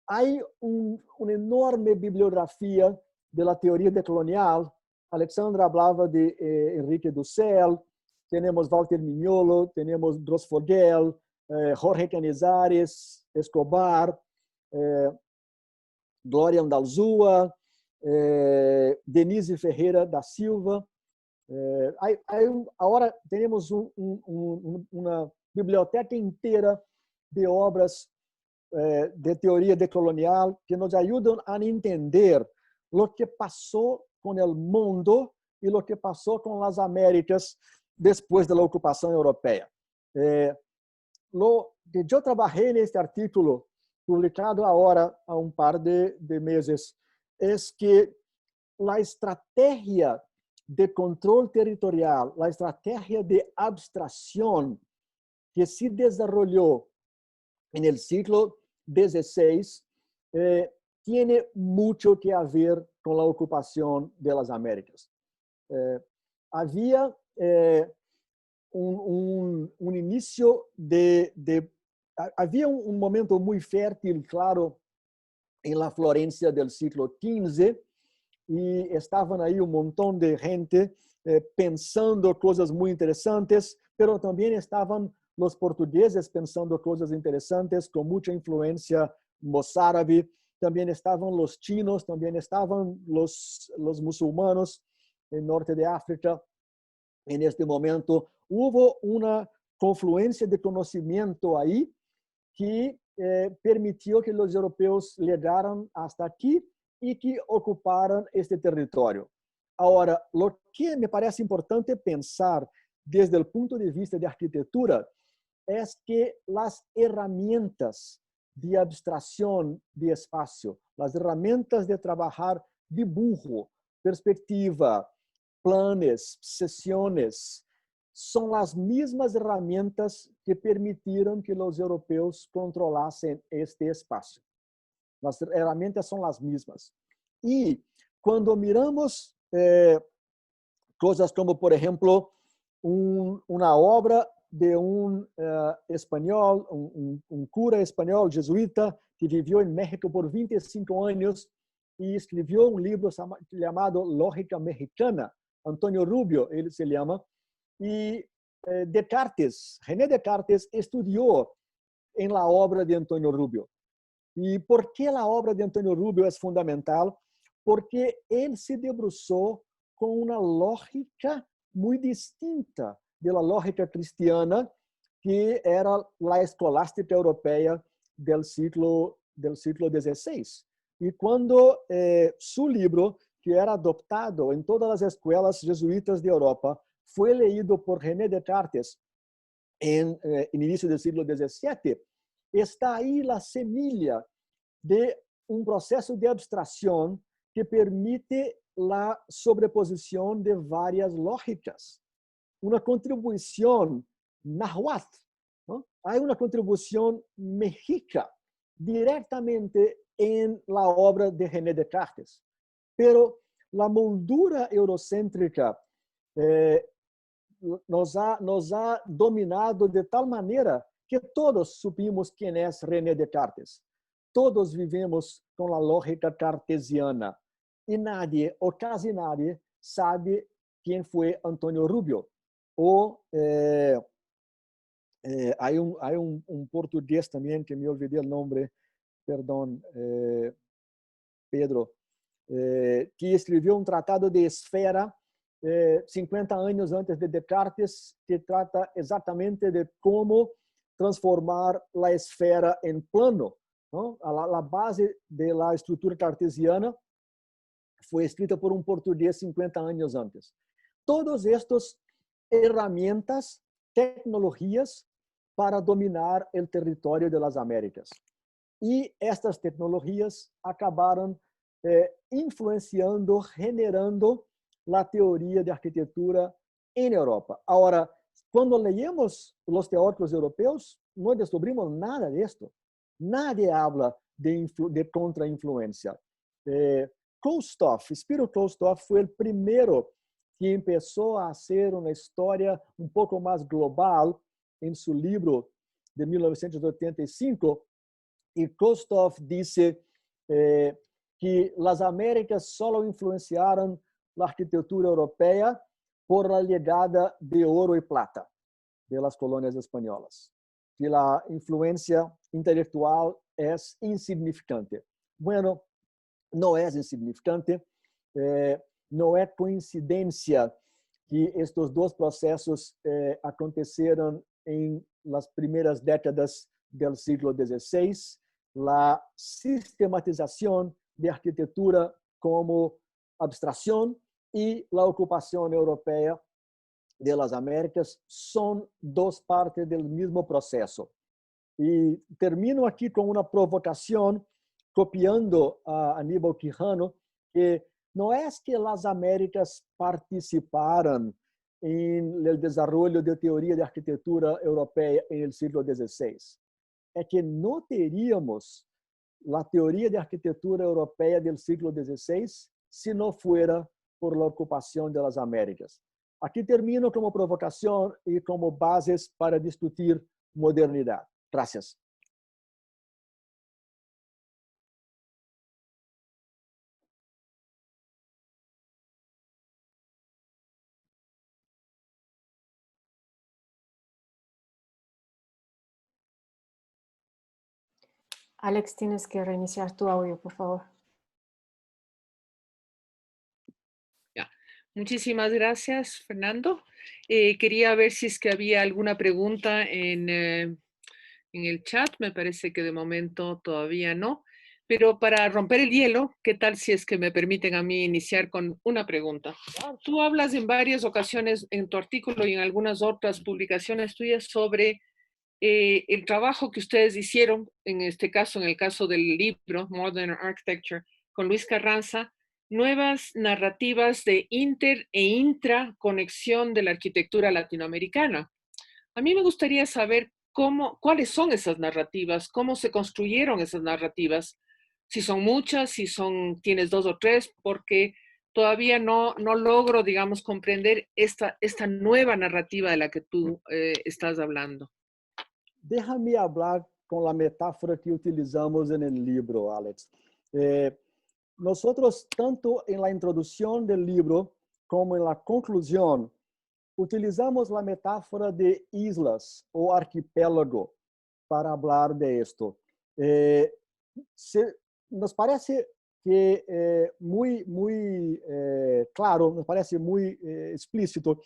Hay una enorme bibliografía de la teoría decolonial. Alexandra hablaba de Enrique Dussel, tenemos Walter Mignolo, tenemos Gros Fogel, Jorge Canizares, Escobar, Glória Andalzúa, Denise Ferreira da Silva. Ahora tenemos una biblioteca inteira de obras de teoria decolonial que nos ayudan a entender lo que pasó con el mundo y lo que pasó con las Américas después de la ocupación europea. Lo que yo trabajé en este artículo, publicado ahora a un par de meses, es que la estrategia de control territorial, la estrategia de abstracción que se desarrolló en el siglo XVI, tiene mucho que ver con la ocupación de las Américas. Había un inicio había un momento muy fértil, claro, en la Florencia del siglo XV, y estaban ahí un montón de gente pensando cosas muy interesantes, pero también estaban los portugueses pensando cosas interesantes con mucha influencia mozárabe, también estaban los chinos, también estaban los musulmanos en norte de África. En este momento hubo una confluencia de conocimiento ahí que permitió que los europeos llegaran hasta aquí y que ocuparan este territorio. Ahora, lo que me parece importante pensar desde el punto de vista de arquitectura es que las herramientas de abstracción de espacio, las herramientas de trabajar dibujo, perspectiva, planes, sesiones, son las mismas herramientas que permitieron que los europeos controlasen este espacio. Las herramientas son las mismas. Y cuando miramos cosas como, por ejemplo, una obra de un español, un cura español jesuita que vivió en México por 25 años y escribió un libro llamado Lógica Mexicana, Antonio Rubio, él se llama, y Descartes, René Descartes estudió en la obra de Antonio Rubio. ¿Y por qué la obra de Antonio Rubio es fundamental? Porque él se debruçou con una lógica muy distinta de la lógica cristiana, que era la escolástica europea del siglo XVI. Y cuando su libro, que era adoptado en todas las escuelas jesuitas de Europa, fue leído por René Descartes en inicio del siglo XVII, está ahí la semilla de un proceso de abstracción que permite la sobreposición de varias lógicas. Una contribución náhuatl, ¿no? Hay una contribución mexica directamente en la obra de René Descartes. Pero la moldura eurocéntrica nos ha dominado de tal manera que todos supimos quién es René Descartes. Todos vivemos con la lógica cartesiana y nadie, o casi nadie, sabe quién fue Antonio Rubio. O hay un portugués también, que me olvidé el nombre, perdón, Pedro, que escribió un tratado de esfera 50 años antes de Descartes, que trata exactamente de cómo transformar la esfera en plano, ¿no? La base de la estructura cartesiana fue escrita por un portugués 50 años antes. Todos estos herramientas, tecnologías para dominar el territorio de las Américas. Y estas tecnologías acabaron influenciando, generando la teoría de arquitectura en Europa. Ahora, cuando leemos los teóricos europeos, no descubrimos nada de esto. Nadie habla de contrainfluencia. Klostoff, Spiro Klostoff, fue el primero que empezó a hacer una historia un poco más global en su libro de 1985. Y Klostoff dice que las Américas solo influenciaron la arquitectura europea por la llegada de oro y plata de las colonias españolas, que la influencia intelectual es insignificante. Bueno, no es insignificante, no es coincidencia que estos dos procesos acontecieron en las primeras décadas del siglo XVI, la sistematización de arquitectura como abstracción y la ocupación europea de las Américas son dos partes del mismo proceso. Y termino aquí con una provocación, copiando a Aníbal Quijano, que no es que las Américas participaran en el desarrollo de teoría de arquitectura europea en el siglo XVI. Es que no teríamos la teoría de arquitectura europea del siglo XVI si no fuera por la ocupación de las Américas. Aquí termino como provocación y como bases para discutir modernidad. Gracias. Alex, tienes que reiniciar tu audio, por favor. Ya. Muchísimas gracias, Fernando. Quería ver si es que había alguna pregunta en el chat. Me parece que de momento todavía no. Pero para romper el hielo, ¿qué tal si es que me permiten a mí iniciar con una pregunta? Tú hablas en varias ocasiones en tu artículo y en algunas otras publicaciones tuyas sobre el trabajo que ustedes hicieron, en este caso, en el caso del libro Modern Architecture, con Luis Carranza, nuevas narrativas de inter e intraconexión de la arquitectura latinoamericana. A mí me gustaría saber cuáles son esas narrativas, cómo se construyeron esas narrativas, si son muchas, si tienes dos o tres, porque todavía no logro, digamos, comprender esta nueva narrativa de la que tú estás hablando. Déjame hablar con la metáfora que utilizamos en el libro, Alex. Nosotros, tanto en la introducción del libro como en la conclusión, utilizamos la metáfora de islas o arquipélago para hablar de esto. Nos parece que muy claro, nos parece muy explícito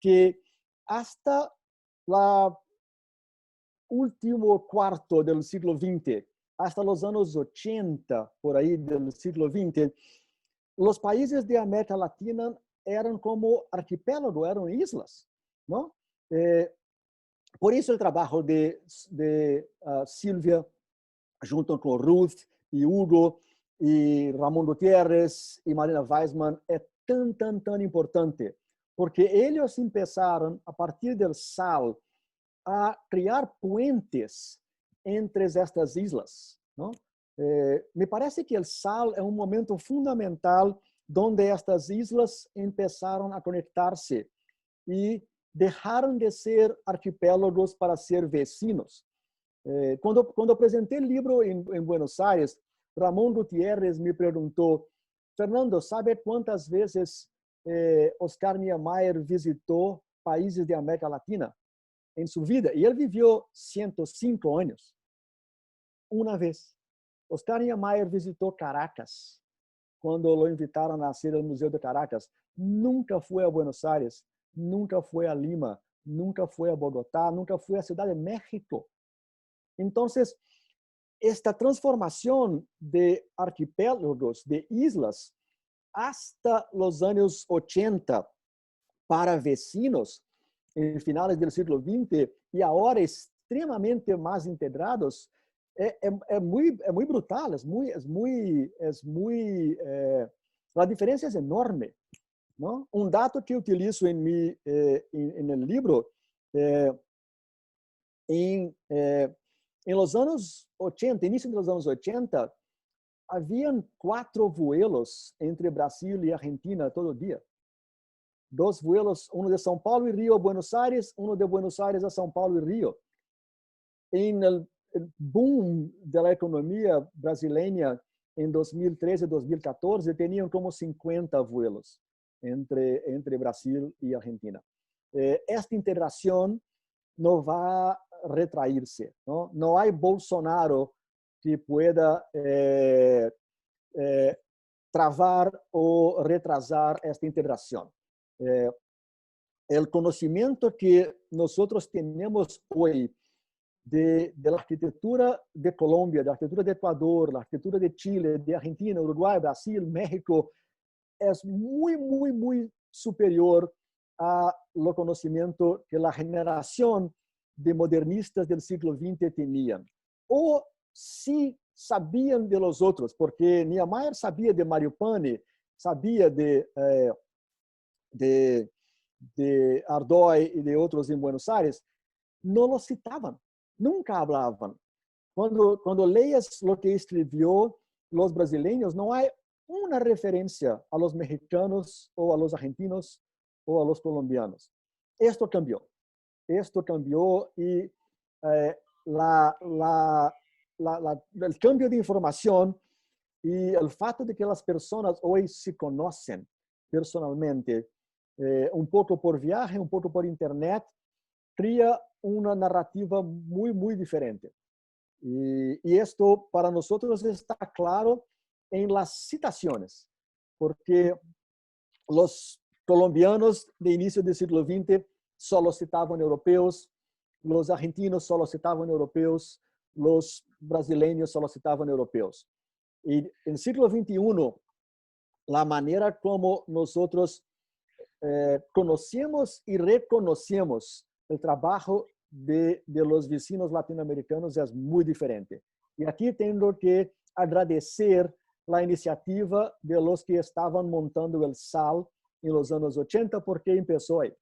que hasta la último cuarto del siglo XX, hasta los años 80, por ahí del siglo XX, los países de América Latina eran como arquipélago, eran islas, ¿no? Por eso el trabajo de Silvia, junto con Ruth y Hugo y Ramón Gutiérrez y Marina Weissman, es tan importante, porque ellos empezaron a partir del sal a criar puentes entre estas islas, ¿no? Me parece que el sal es un momento fundamental donde estas islas empezaron a conectarse y dejaron de ser arquipélagos para ser vecinos. Cuando presenté el libro en Buenos Aires, Ramón Gutiérrez me preguntó, Fernando, ¿sabe cuántas veces Oscar Niemeyer visitó países de América Latina en su vida? Y él vivió 105 años. Una vez. Oscar Niemeyer visitó Caracas cuando lo invitaron a hacer el Museo de Caracas. Nunca fue a Buenos Aires, nunca fue a Lima, nunca fue a Bogotá, nunca fue a Ciudad de México. Entonces, esta transformación de arquipélagos, de islas, hasta los años 80 para vecinos, en finales del siglo XX, y ahora extremadamente más integrados, es muy brutal, la diferencia es enorme, ¿no? Un dato que utilizo en el libro, en los años 80, inicio de los años 80, habían 4 vuelos entre Brasil y Argentina todo día. 2 vuelos, uno de São Paulo y Río a Buenos Aires, uno de Buenos Aires a São Paulo y Río. En el boom de la economía brasileña en 2013, 2014, tenían como 50 vuelos entre Brasil y Argentina. Esta integración no va a retraerse, ¿no? No hay Bolsonaro que pueda travar o retrasar esta integración. El conocimiento que nosotros tenemos hoy de la arquitectura de Colombia, de la arquitectura de Ecuador, la arquitectura de Chile, de Argentina, Uruguay, Brasil, México, es muy superior a lo conocimiento que la generación de modernistas del siglo XX tenían. O sí sabían de los otros, porque Niemeyer sabía de Mario Pani, sabía de Ardoy y de otros en Buenos Aires, no los citaban, nunca hablaban. Cuando lees lo que escribió los brasileños, no hay una referencia a los mexicanos o a los argentinos o a los colombianos. Esto cambió y el cambio de información y el fato de que las personas hoy se conocen personalmente, un poco por viaje, un poco por internet, crea una narrativa muy diferente. Y esto para nosotros está claro en las citaciones, porque los colombianos de inicio del siglo XX solo citaban europeos, los argentinos solo citaban europeos, los brasileños solo citaban europeos. Y en el siglo XXI, la manera como nosotros conocemos y reconocemos el trabajo de los vecinos latinoamericanos es muy diferente. Y aquí tengo que agradecer la iniciativa de los que estaban montando el SAL en los años 80, porque empezó ahí.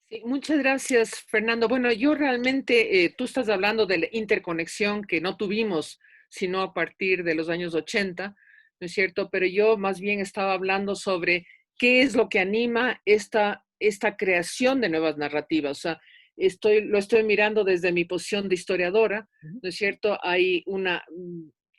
Sí, muchas gracias, Fernando. Bueno, yo realmente, tú estás hablando de la interconexión que no tuvimos, sino a partir de los años 80, ¿no es cierto? Pero yo más bien estaba hablando sobre qué es lo que anima esta creación de nuevas narrativas. O sea, lo estoy mirando desde mi posición de historiadora, ¿no es cierto? Hay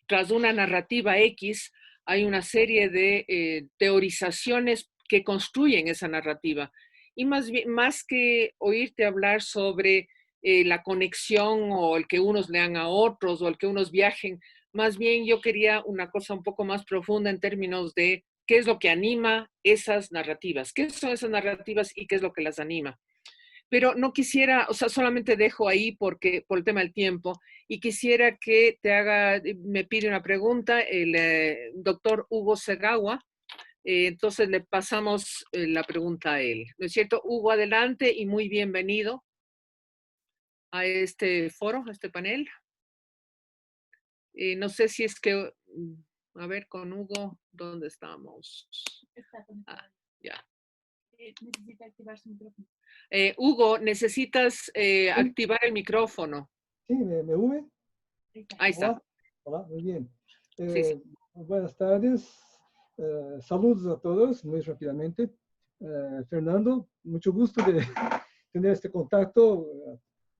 tras una narrativa X, hay una serie de teorizaciones que construyen esa narrativa. Y más que oírte hablar sobre la conexión o el que unos lean a otros o el que unos viajen, más bien yo quería una cosa un poco más profunda en términos de qué es lo que anima esas narrativas, qué son esas narrativas y qué es lo que las anima. Pero no quisiera, o sea, solamente dejo ahí porque por el tema del tiempo y quisiera que te haga, me pide una pregunta el doctor Hugo Segawa. Entonces le pasamos la pregunta a él. ¿No es cierto? Hugo, adelante y muy bienvenido a este foro, a este panel. No sé si es que, a ver, con Hugo, ¿dónde estamos? Está conectado. Ah, ya. Necesita activar su micrófono. Hugo, necesitas activar el micrófono. Sí, ¿me ouve? Ahí está. Hola, hola, muy bien. Sí, sí. Buenas tardes, saludos a todos, muy rápidamente. Fernando, mucho gusto de tener este contacto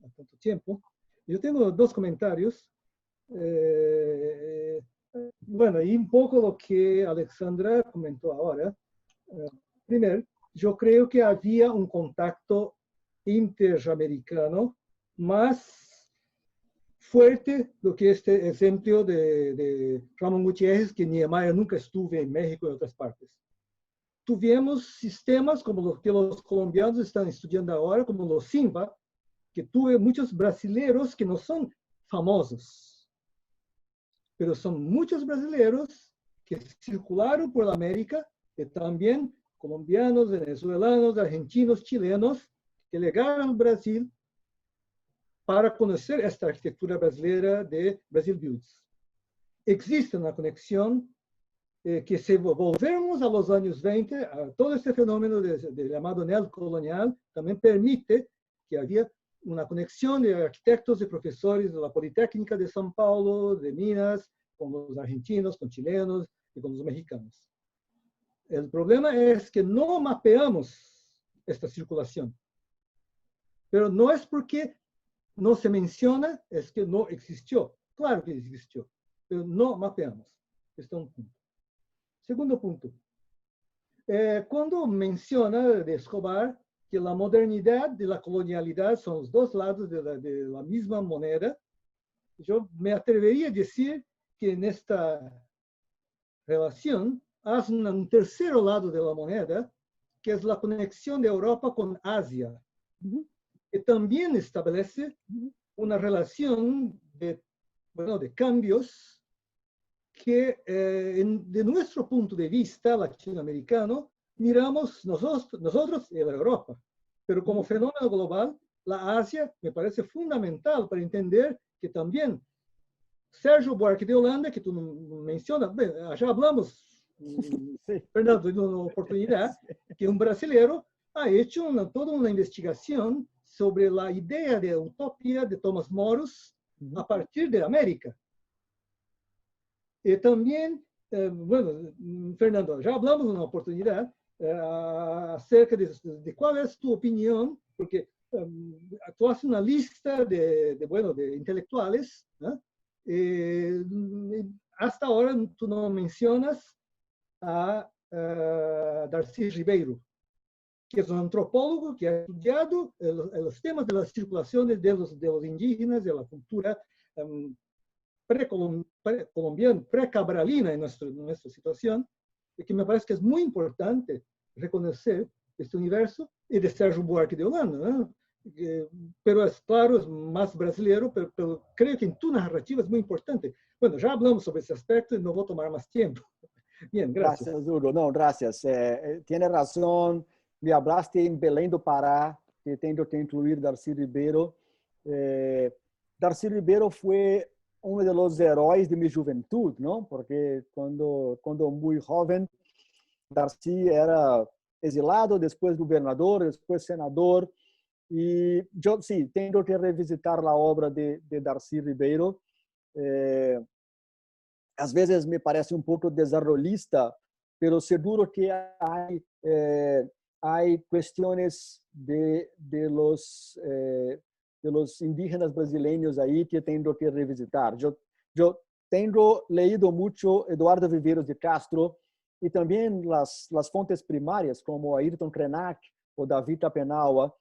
a tanto tiempo. Yo tengo dos comentarios. Bueno, y un poco lo que Alexandra comentó ahora. Primero, yo creo que había un contacto interamericano más fuerte do que este ejemplo de Ramón Gutiérrez, que Niemeyer nunca estuvo en México y en otras partes. Tuvimos sistemas como los que los colombianos están estudiando ahora, como los SIMBA, que tuve muchos brasileños que no son famosos, pero son muchos brasileños que circularon por la América, que también colombianos, venezolanos, argentinos, chilenos, que llegaron al Brasil para conocer esta arquitectura brasileira de Brasil Builds. Existe una conexión que si volvemos a los años 20, a todo este fenómeno de llamado neocolonial, también permite que había una conexión de arquitectos y profesores de la Politécnica de São Paulo, de Minas, con los argentinos, con chilenos y con los mexicanos. El problema es que no mapeamos esta circulación. Pero no es porque no se menciona, es que no existió. Claro que existió, pero no mapeamos. Este es un punto. Segundo punto. Cuando menciona de Escobar que la modernidad y la colonialidad son los dos lados de la misma moneda, yo me atrevería a decir que en esta relación hay un tercer lado de la moneda, que es la conexión de Europa con Asia, que también establece una relación de cambios que, de nuestro punto de vista latinoamericano, miramos nosotros en la Europa. Pero como fenómeno global, la Asia me parece fundamental para entender que también Sérgio Buarque de Holanda, que tú mencionas, ya hablamos, sí. Fernando, en una oportunidad, que un brasileño ha hecho toda una investigación sobre la idea de utopía de Thomas Moros a partir de América. Y también, bueno, Fernando, ya hablamos en una oportunidad acerca de cuál es tu opinión, porque tú haces una lista de intelectuales, ¿no? Hasta ahora tú no mencionas a Darcy Ribeiro, que es un antropólogo que ha estudiado los temas de las circulaciones de los indígenas, de la cultura precolombiana, precabralina en nuestra situación, y que me parece que es muy importante reconocer este universo, y de Sérgio Buarque de Holanda, ¿no? Pero es claro, es más brasileño, pero creo que en tu narrativa es muy importante. Bueno, ya hablamos sobre ese aspecto y no voy a tomar más tiempo. Bien, gracias. Gracias, Hugo. No, gracias. Tiene razón. Me hablaste en Belém do Pará, que tengo que incluir Darcy Ribeiro. Darcy Ribeiro fue uno de los héroes de mi juventud, ¿no? Porque cuando muy joven, Darcy era exilado, después gobernador, después senador. Y yo sí, tengo que revisitar la obra de Darcy Ribeiro. Às vezes me parece um pouco desarrollista, pero seguro que hay cuestiones de los indígenas brasileños ahí que tengo que revisitar. Yo tengo leído mucho Eduardo Viveiros de Castro, y también las fuentes primarias como Ayrton Krenak o David Tapenaua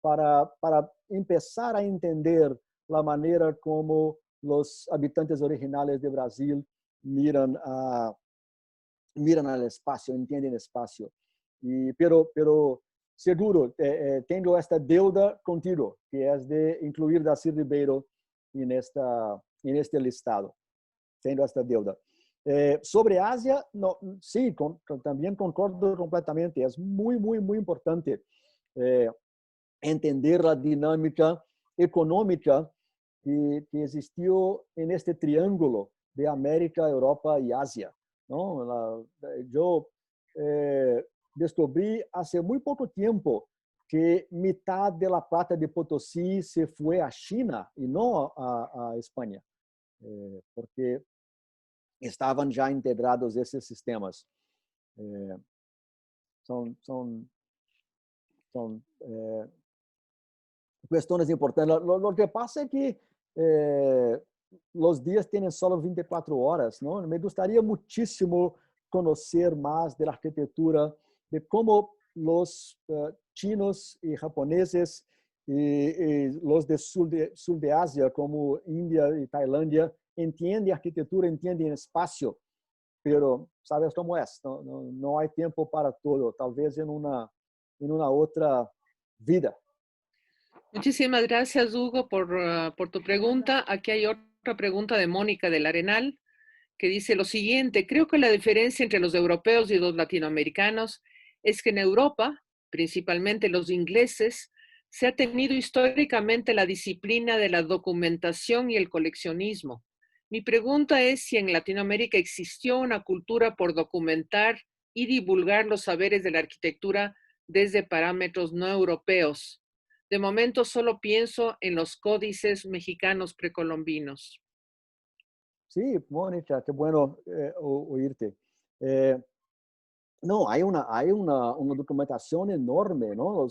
para empezar a entender la manera como los habitantes originales de Brasil miran al espacio, entienden espacio. Pero seguro, tengo esta deuda contigo, que es de incluir Darcy Ribeiro en este listado. Tengo esta deuda. Sobre Asia, no, sí, también concordo completamente. Es muy, muy, muy importante entender la dinámica económica que existió en este triángulo de América, Europa y Asia, ¿no? Yo descubrí hace muy poco tiempo que mitad de la plata de Potosí se fue a China y no a España, porque estaban ya integrados esses sistemas. Son cuestiones importantes. Lo que pasa es que los días tienen solo 24 horas, ¿no? Me gustaría muchísimo conocer más de la arquitectura, de cómo los chinos y japoneses y los de sur de Asia, como India y Tailandia, entienden arquitectura, entienden espacio, pero sabes cómo es, no hay tiempo para todo, tal vez en una otra vida. Muchísimas gracias, Hugo, por tu pregunta. Aquí hay otra pregunta de Mónica del Arenal, que dice lo siguiente: creo que la diferencia entre los europeos y los latinoamericanos es que en Europa, principalmente los ingleses, se ha tenido históricamente la disciplina de la documentación y el coleccionismo. Mi pregunta es si en Latinoamérica existió una cultura por documentar y divulgar los saberes de la arquitectura desde parámetros no europeos. De momento solo pienso en los códices mexicanos precolombinos. Sí, Mónica, qué bueno oírte. No, hay una documentación enorme, ¿no?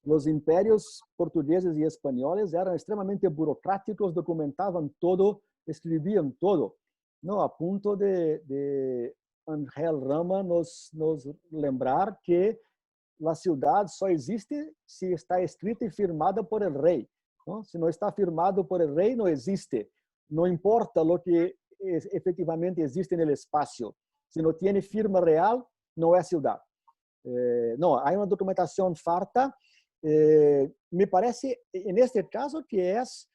Los imperios portugueses y españoles eran extremadamente burocráticos, documentaban todo, escribían todo, ¿no? A punto de Ángel Rama nos lembrar que la ciudad só existe si está escrita y firmada por el rey, ¿no? Si no está firmado por el rey, no existe. No importa lo que efectivamente existe en el espacio. Si no tiene firma real, no es ciudad. No, hay una documentación farta. Me parece, en este caso, que es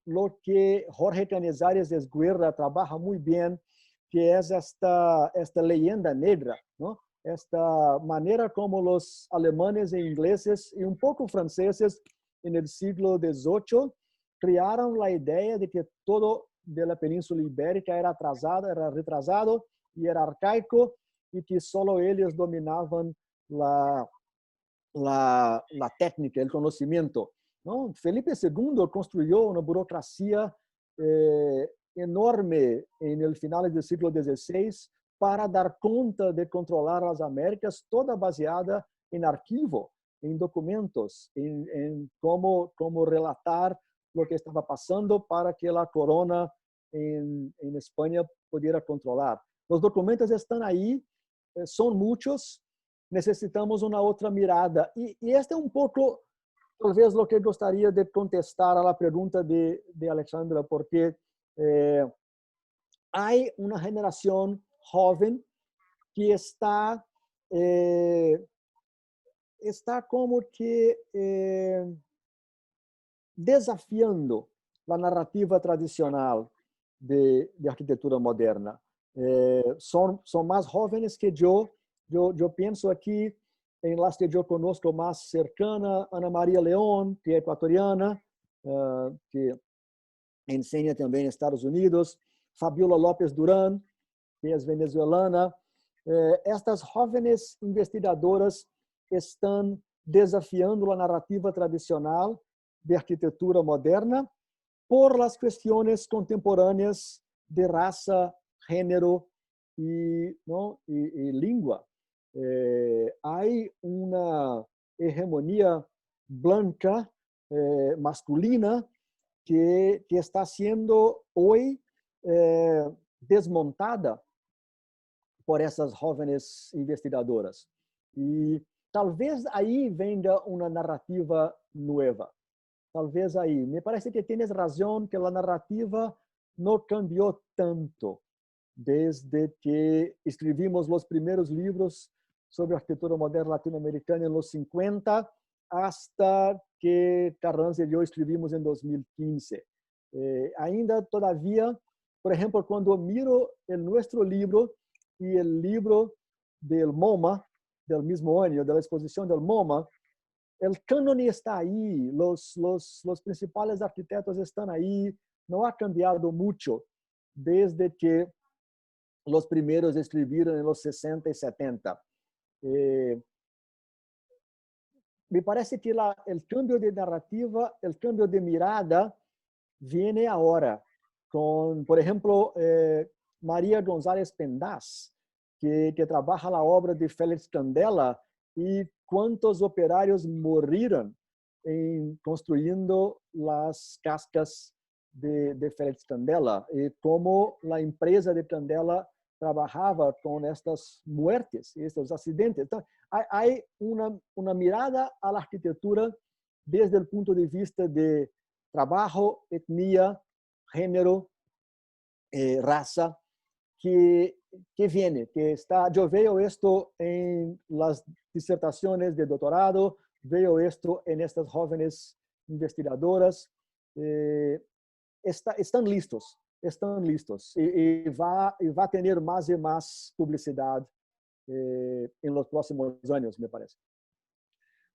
lo que Jorge Canizares Esguerra trabaja muy bien, que es esta leyenda negra, ¿no? Esta manera como los alemanes e ingleses y un poco franceses en el siglo XVIII crearon la idea de que todo de la península ibérica era atrasado, era retrasado y era arcaico, y que solo ellos dominaban la técnica, el conocimiento, ¿no? Felipe II construyó una burocracia enorme en el final del siglo XVI para dar cuenta de controlar las Américas, toda baseada en archivo, en documentos, en cómo relatar lo que estaba pasando para que la corona en España pudiera controlar. Los documentos están ahí, son muchos, necesitamos una otra mirada. Y este es un poco, tal vez, lo que gostaria de contestar a la pregunta de Alexandra, porque hay una generación joven que está como que desafiando la narrativa tradicional de arquitectura moderna. Son más jóvenes que yo pienso aquí en las que yo conozco más cercana, Ana María León, que es ecuatoriana, que enseña también en Estados Unidos, Fabiola López Durán, que es venezolana. Estas jóvenes investigadoras están desafiando la narrativa tradicional de arquitectura moderna por las cuestiones contemporáneas de raza, género y lengua. Hay una hegemonía blanca, masculina, que está siendo hoy desmontada por essas jóvenes investigadoras. E talvez aí venha uma narrativa nova. Talvez aí. Me parece que tienes razão que a narrativa não cambiou tanto desde que escrevimos os primeiros livros sobre arquitetura moderna latino-americana nos 50 hasta que Carranza e eu escrevimos em 2015. Ainda todavia, por exemplo, quando miro o nosso livro e o livro del MoMA, del mismo año, de la exposición del MoMA, el cânone está aí, los principales arquitetos están aí, não ha cambiado mucho desde que los primeros escribieron en los 60 y 70. Me parece que el cambio de narrativa, el cambio de mirada, viene ahora con, por ejemplo, María González Pendaz, que trabaja la obra de Félix Candela y cuántos operarios murieron construyendo las cascas de Félix Candela y cómo la empresa de Candela trabajaba con estas muertes, estos accidentes. Entonces, hay una mirada a la arquitectura desde el punto de vista de trabajo, etnia, género, raza, que viene, que está. Yo veo esto en las disertaciones de doctorado, veo esto en estas jóvenes investigadoras. Están listos y va a tener más y más publicidad en los próximos años, me parece.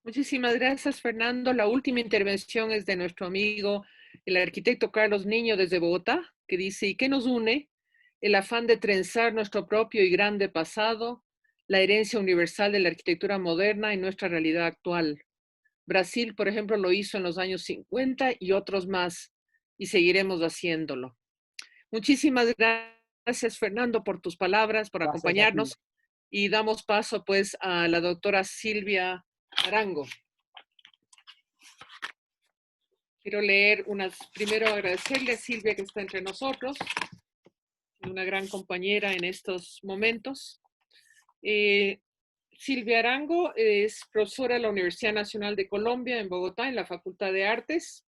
Muchísimas gracias, Fernando. La última intervención es de nuestro amigo, el arquitecto Carlos Niño desde Bogotá, que dice: ¿y qué nos une? El afán de trenzar nuestro propio y grande pasado, la herencia universal de la arquitectura moderna y nuestra realidad actual. Brasil, por ejemplo, lo hizo en los años 50 y otros más, y seguiremos haciéndolo. Muchísimas gracias, Fernando, por tus palabras, por acompañarnos, y damos paso pues a la doctora Silvia Arango. Quiero leer primero agradecerle a Silvia que está entre nosotros, una gran compañera en estos momentos. Silvia Arango es profesora de la Universidad Nacional de Colombia en Bogotá, en la Facultad de Artes,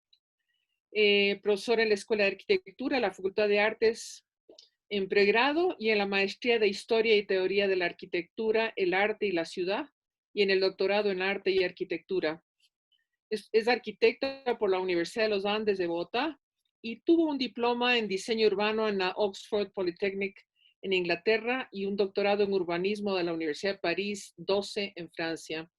profesora en la Escuela de Arquitectura, la Facultad de Artes en pregrado y en la Maestría de Historia y Teoría de la Arquitectura, el Arte y la Ciudad, y en el doctorado en Arte y Arquitectura. Es arquitecta por la Universidad de los Andes de Bogotá y tuvo un diploma en diseño urbano en la Oxford Polytechnic en Inglaterra y un doctorado en urbanismo de la Universidad de París 12 en Francia.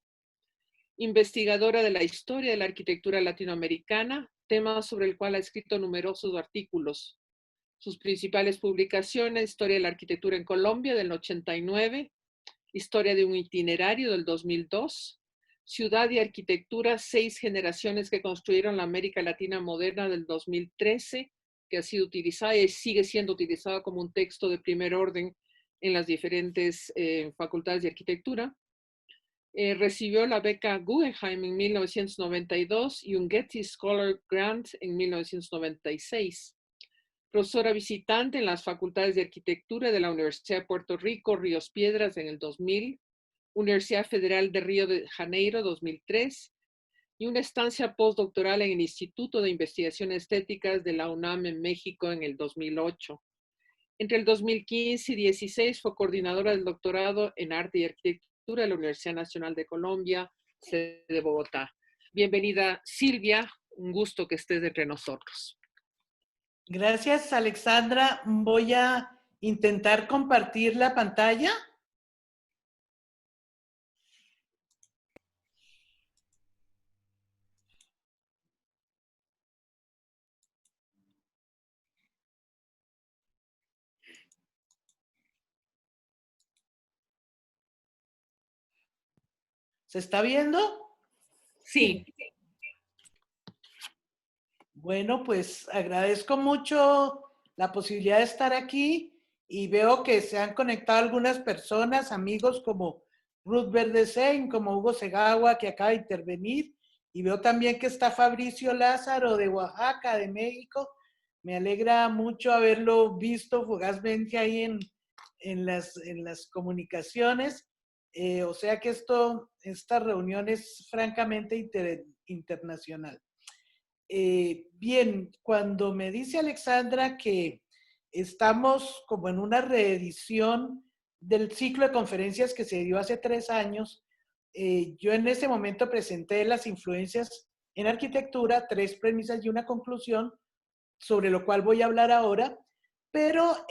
Investigadora de la historia de la arquitectura latinoamericana, tema sobre el cual ha escrito numerosos artículos. Sus principales publicaciones: Historia de la arquitectura en Colombia del 89, Historia de un itinerario del 2002, Ciudad y arquitectura, 6 generaciones que construyeron la América Latina moderna del 2013, que ha sido utilizada y sigue siendo utilizada como un texto de primer orden en las diferentes facultades de arquitectura. Recibió la beca Guggenheim en 1992 y un Getty Scholar Grant en 1996. Profesora visitante en las facultades de arquitectura de la Universidad de Puerto Rico, Ríos Piedras en el 2000, Universidad Federal de Río de Janeiro 2003 y una estancia postdoctoral en el Instituto de Investigaciones Estéticas de la UNAM en México en el 2008. Entre el 2015 y 2016 fue coordinadora del doctorado en Arte y Arquitectura de la Universidad Nacional de Colombia, sede de Bogotá. Bienvenida, Silvia, un gusto que estés entre nosotros. Gracias, Alexandra. Voy a intentar compartir la pantalla. ¿Se está viendo? Sí. Bueno, pues agradezco mucho la posibilidad de estar aquí y veo que se han conectado algunas personas, amigos como Ruth Verdesein, como Hugo Segawa, que acaba de intervenir, y veo también que está Fabricio Lázaro de Oaxaca, de México. Me alegra mucho haberlo visto fugazmente ahí en las comunicaciones. O sea que esta reunión es francamente internacional. Bien, cuando me dice Alexandra que estamos como en una reedición del ciclo de conferencias que se dio hace 3 años, yo en ese momento presenté las influencias en arquitectura, 3 premisas y una conclusión, sobre lo cual voy a hablar ahora, pero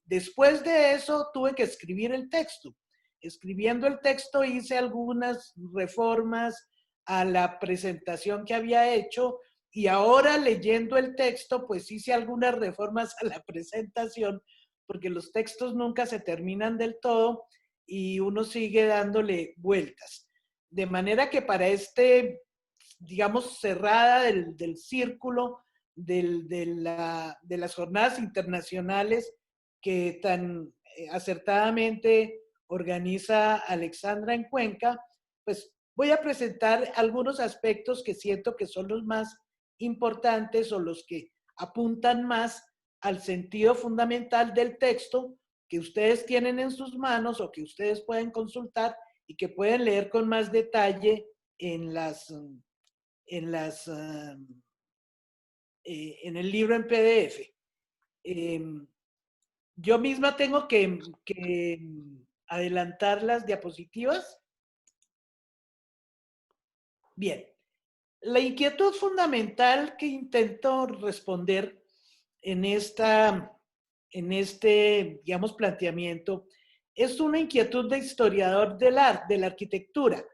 después de eso tuve que escribir el texto. Escribiendo el texto hice algunas reformas a la presentación que había hecho y ahora leyendo el texto pues hice algunas reformas a la presentación porque los textos nunca se terminan del todo y uno sigue dándole vueltas. De manera que para digamos, cerrada del círculo de las jornadas internacionales que tan acertadamente organiza Alexandra en Cuenca, pues voy a presentar algunos aspectos que siento que son los más importantes o los que apuntan más al sentido fundamental del texto que ustedes tienen en sus manos o que ustedes pueden consultar y que pueden leer con más detalle en el libro en PDF. Yo misma tengo que adelantar las diapositivas. Bien, la inquietud fundamental que intento responder en digamos, planteamiento es una inquietud de historiador del arte, de la arquitectura.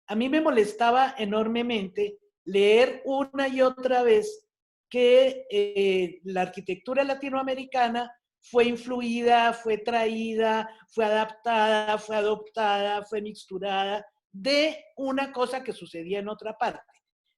A mí me molestaba enormemente leer una y otra vez que la arquitectura latinoamericana fue influida, fue traída, fue adaptada, fue adoptada, fue mixturada de una cosa que sucedía en otra parte.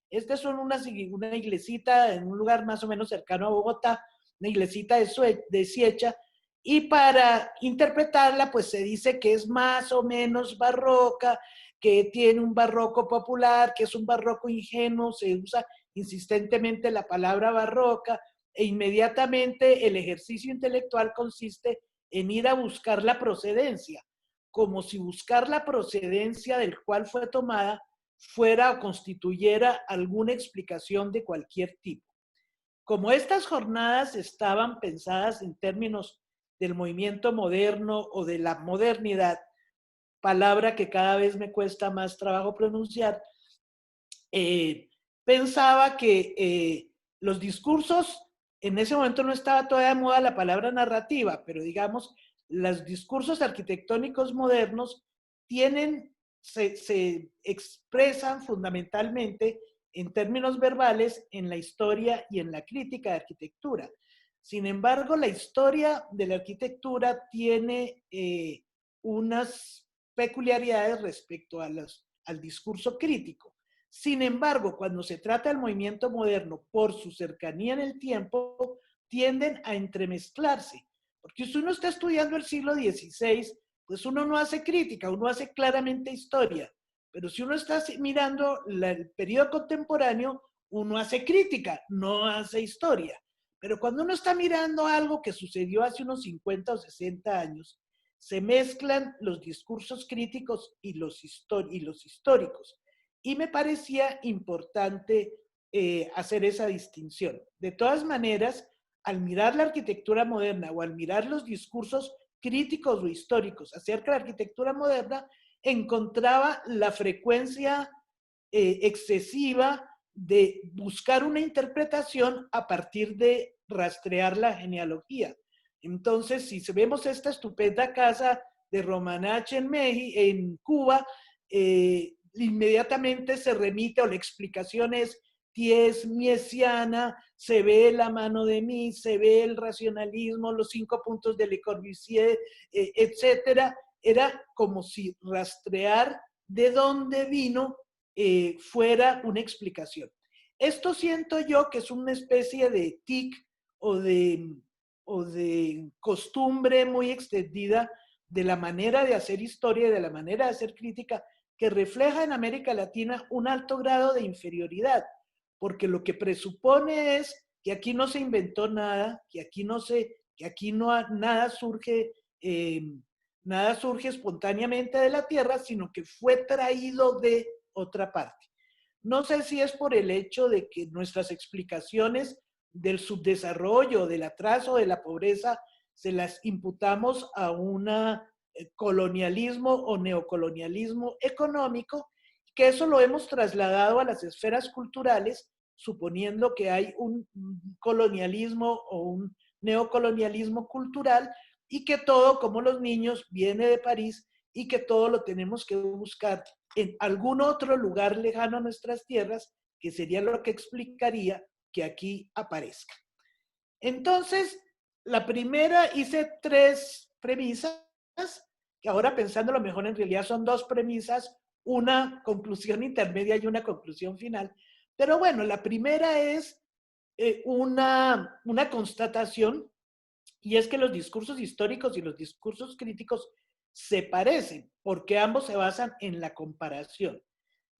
Esta es una iglesita en un lugar más o menos cercano a Bogotá, una iglesita de Siecha, y para interpretarla pues se dice que es más o menos barroca, que tiene un barroco popular, que es un barroco ingenuo, se usa insistentemente la palabra barroca, e inmediatamente el ejercicio intelectual consiste en ir a buscar la procedencia, como si buscar la procedencia del cual fue tomada fuera o constituyera alguna explicación de cualquier tipo. Como estas jornadas estaban pensadas en términos del movimiento moderno o de la modernidad, palabra que cada vez me cuesta más trabajo pronunciar, pensaba que los discursos, en ese momento no estaba todavía de moda la palabra narrativa, pero digamos, los discursos arquitectónicos modernos se expresan fundamentalmente en términos verbales en la historia y en la crítica de arquitectura. Sin embargo, la historia de la arquitectura tiene unas peculiaridades respecto al discurso crítico. Sin embargo, cuando se trata del movimiento moderno, por su cercanía en el tiempo, tienden a entremezclarse. Porque si uno está estudiando el siglo XVI, pues uno no hace crítica, uno hace claramente historia. Pero si uno está mirando el periodo contemporáneo, uno hace crítica, no hace historia. Pero cuando uno está mirando algo que sucedió hace unos 50 o 60 años, se mezclan los discursos críticos y los históricos. Y me parecía importante hacer esa distinción. De todas maneras, al mirar la arquitectura moderna o al mirar los discursos críticos o históricos acerca de la arquitectura moderna, encontraba la frecuencia excesiva de buscar una interpretación a partir de rastrear la genealogía. Entonces, si vemos esta estupenda casa de Romanach en Cuba, inmediatamente se remite, o la explicación es Thiers, miesiana, se ve la mano de Mies, se ve el racionalismo, los 5 puntos de Le Corbusier, etcétera. Era como si rastrear de dónde vino fuera una explicación. Esto siento yo que es una especie de tic o de costumbre muy extendida de la manera de hacer historia y de la manera de hacer crítica que refleja en América Latina un alto grado de inferioridad, porque lo que presupone es que aquí no se inventó nada, que aquí nada surge nada surge espontáneamente de la Tierra, sino que fue traído de otra parte. No sé si es por el hecho de que nuestras explicaciones del subdesarrollo, del atraso, de la pobreza, se las imputamos a un colonialismo o neocolonialismo económico, que eso lo hemos trasladado a las esferas culturales, suponiendo que hay un colonialismo o un neocolonialismo cultural y que todo, como los niños, viene de París y que todo lo tenemos que buscar en algún otro lugar lejano a nuestras tierras, que sería lo que explicaría que aquí aparezca. Entonces, la primera hice 3 premisas, que ahora pensándolo mejor en realidad son 2 premisas, una conclusión intermedia y una conclusión final. Pero bueno, la primera es una constatación, y es que los discursos históricos y los discursos críticos se parecen, porque ambos se basan en la comparación.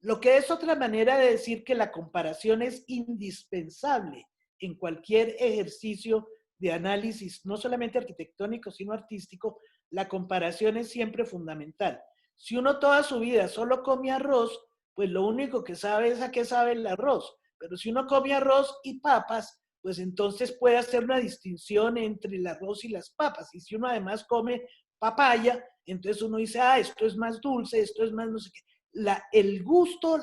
Lo que es otra manera de decir que la comparación es indispensable en cualquier ejercicio de análisis, no solamente arquitectónico, sino artístico. La comparación es siempre fundamental. Si uno toda su vida solo come arroz, pues lo único que sabe es a qué sabe el arroz. Pero si uno come arroz y papas, pues entonces puede hacer una distinción entre el arroz y las papas. Y si uno además come papaya, entonces uno dice, esto es más dulce, esto es más no sé qué. El gusto,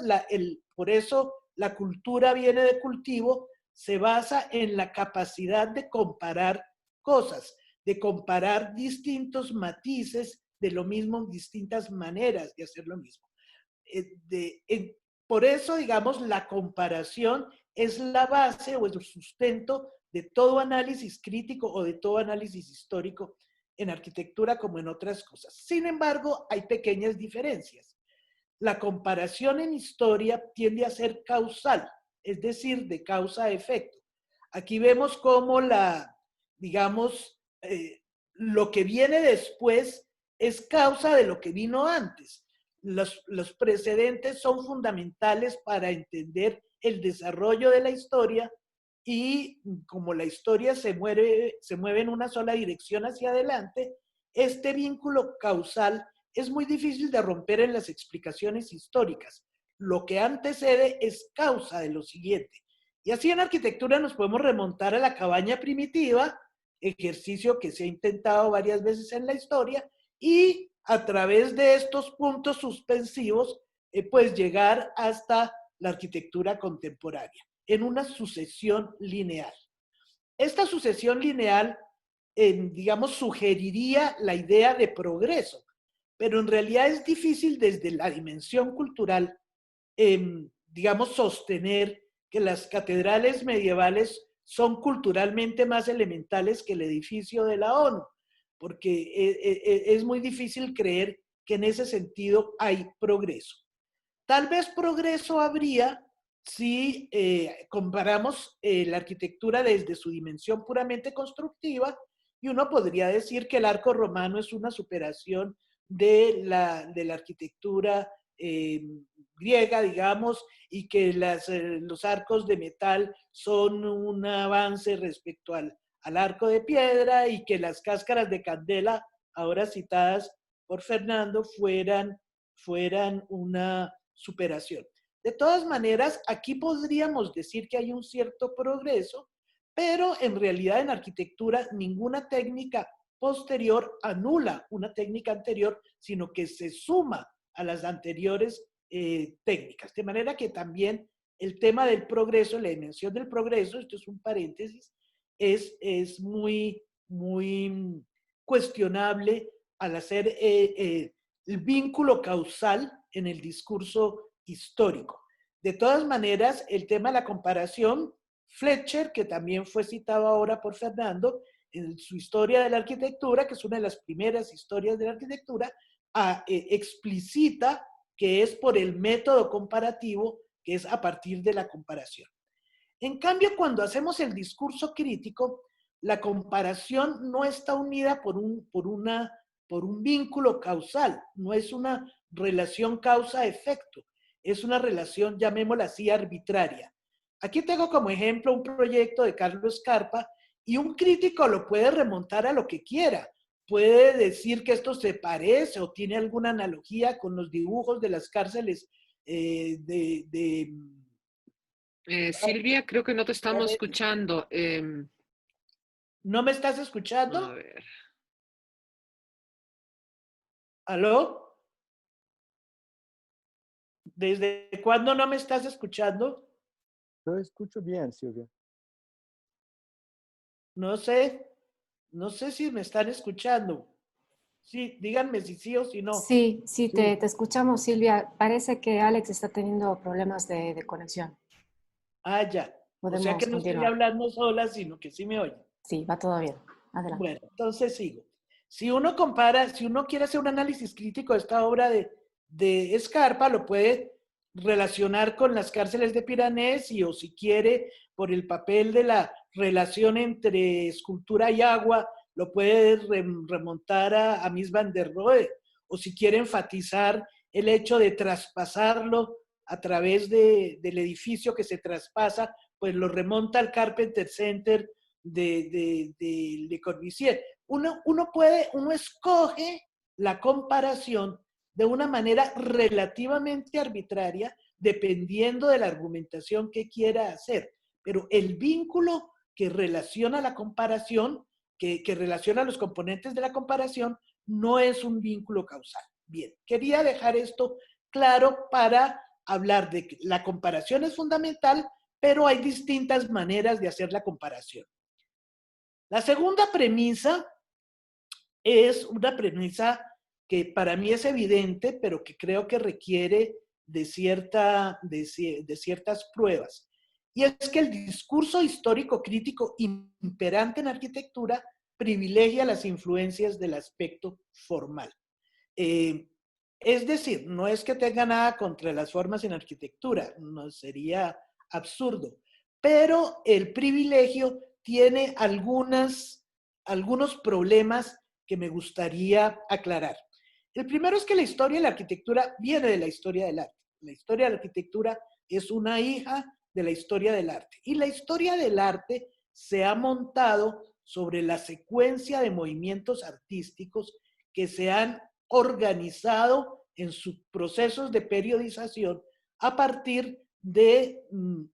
por eso la cultura viene de cultivo, se basa en la capacidad de comparar cosas, de comparar distintos matices de lo mismo, distintas maneras de hacer lo mismo. Por eso, digamos, la comparación es la base o el sustento de todo análisis crítico o de todo análisis histórico en arquitectura como en otras cosas. Sin embargo, hay pequeñas diferencias. La comparación en historia tiende a ser causal, es decir, de causa a efecto. Aquí vemos cómo lo que viene después es causa de lo que vino antes. Los precedentes son fundamentales para entender el desarrollo de la historia y como la historia se mueve en una sola dirección hacia adelante, este vínculo causal es muy difícil de romper en las explicaciones históricas. Lo que antecede es causa de lo siguiente. Y así en arquitectura nos podemos remontar a la cabaña primitiva, ejercicio que se ha intentado varias veces en la historia, y a través de estos puntos suspensivos, pues llegar hasta la arquitectura contemporánea, en una sucesión lineal. Esta sucesión lineal, digamos, sugeriría la idea de progreso, pero en realidad es difícil desde la dimensión cultural, digamos, sostener que las catedrales medievales son culturalmente más elementales que el edificio de la ONU, porque es muy difícil creer que en ese sentido hay progreso. Tal vez progreso habría si comparamos la arquitectura desde su dimensión puramente constructiva, y uno podría decir que el arco romano es una superación de la arquitectura griega, digamos, y que los arcos de metal son un avance respecto al arco de piedra, y que las cáscaras de candela, ahora citadas por Fernando, fueran una superación. De todas maneras, aquí podríamos decir que hay un cierto progreso, pero en realidad en arquitectura ninguna técnica posterior anula una técnica anterior, sino que se suma a las anteriores técnicas. De manera que también el tema del progreso, la dimensión del progreso, esto es un paréntesis, es muy, muy cuestionable al hacer el vínculo causal en el discurso histórico. De todas maneras, el tema de la comparación, Fletcher, que también fue citado ahora por Fernando, en su historia de la arquitectura, que es una de las primeras historias de la arquitectura, explicita que es por el método comparativo, que es a partir de la comparación. En cambio, cuando hacemos el discurso crítico, la comparación no está unida por un vínculo causal, no es una relación causa-efecto, es una relación, llamémosla así, arbitraria. Aquí tengo como ejemplo un proyecto de Carlos Scarpa, y un crítico lo puede remontar a lo que quiera, puede decir que esto se parece o tiene alguna analogía con los dibujos de las cárceles de Silvia, creo que no te estamos escuchando. ¿No me estás A escuchando? ver. ¿Aló? ¿Desde cuándo no me estás escuchando? Yo escucho bien, Silvia. No sé si me están escuchando. Sí, díganme si sí o si no. Sí, sí, Sí. te escuchamos, Silvia. Parece que Alex está teniendo problemas de conexión. Ah, ya. O sea que Podemos no estoy continuar. hablando sola, sino que sí me oyen. Sí, va todo bien. Adelante. Bueno, entonces sigo. Si uno compara, si uno quiere hacer un análisis crítico de esta obra de Scarpa, lo puede relacionar con las cárceles de Piranesi o si quiere, por el papel de la relación entre escultura y agua, lo puede remontar a Mies van der Rohe. O si quiere enfatizar el hecho de traspasarlo a través del edificio que se traspasa, pues lo remonta al Carpenter Center de Le Corbusier. Uno escoge la comparación de una manera relativamente arbitraria, dependiendo de la argumentación que quiera hacer. Pero el vínculo que relaciona la comparación, que relaciona los componentes de la comparación, no es un vínculo causal. Bien, quería dejar esto claro para hablar de que la comparación es fundamental, pero hay distintas maneras de hacer la comparación. La segunda premisa es una premisa que para mí es evidente, pero que creo que requiere de ciertas pruebas. Y es que el discurso histórico crítico imperante en arquitectura privilegia las influencias del aspecto formal. Es decir, no es que tenga nada contra las formas en arquitectura, no sería absurdo, pero el privilegio tiene algunos problemas que me gustaría aclarar. El primero es que la historia de la arquitectura viene de la historia del arte. La historia de la arquitectura es una hija de la historia del arte. Y la historia del arte se ha montado sobre la secuencia de movimientos artísticos que se han organizado en sus procesos de periodización a partir de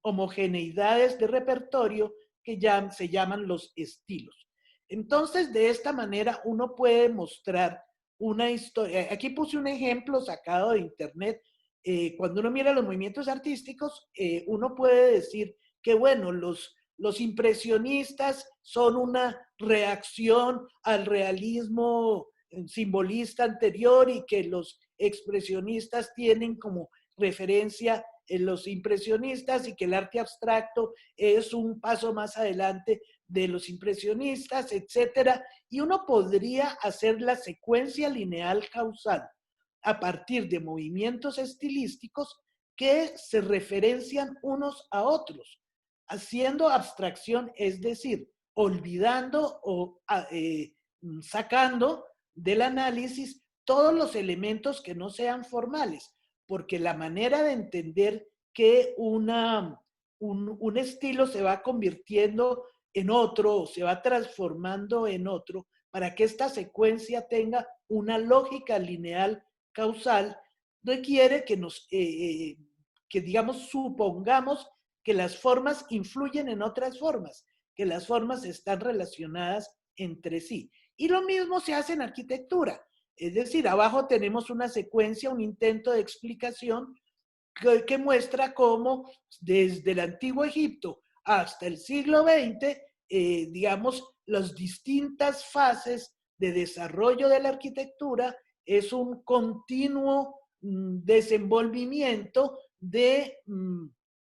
homogeneidades de repertorio que se llaman los estilos. Entonces, de esta manera uno puede mostrar una historia. Aquí puse un ejemplo sacado de internet. Cuando uno mira los movimientos artísticos, uno puede decir que, bueno, los impresionistas son una reacción al realismo simbolista anterior y que los expresionistas tienen como referencia en los impresionistas y que el arte abstracto es un paso más adelante de los impresionistas, etcétera. Y uno podría hacer la secuencia lineal causal a partir de movimientos estilísticos que se referencian unos a otros, haciendo abstracción, es decir, olvidando o sacando del análisis todos los elementos que no sean formales, porque la manera de entender que un estilo se va convirtiendo en otro, o se va transformando en otro, para que esta secuencia tenga una lógica lineal causal, requiere que digamos, supongamos que las formas influyen en otras formas, que las formas están relacionadas entre sí. Y lo mismo se hace en arquitectura. Es decir, abajo tenemos una secuencia, un intento de explicación que muestra cómo desde el antiguo Egipto hasta el siglo XX, digamos, las distintas fases de desarrollo de la arquitectura es un continuo desenvolvimiento de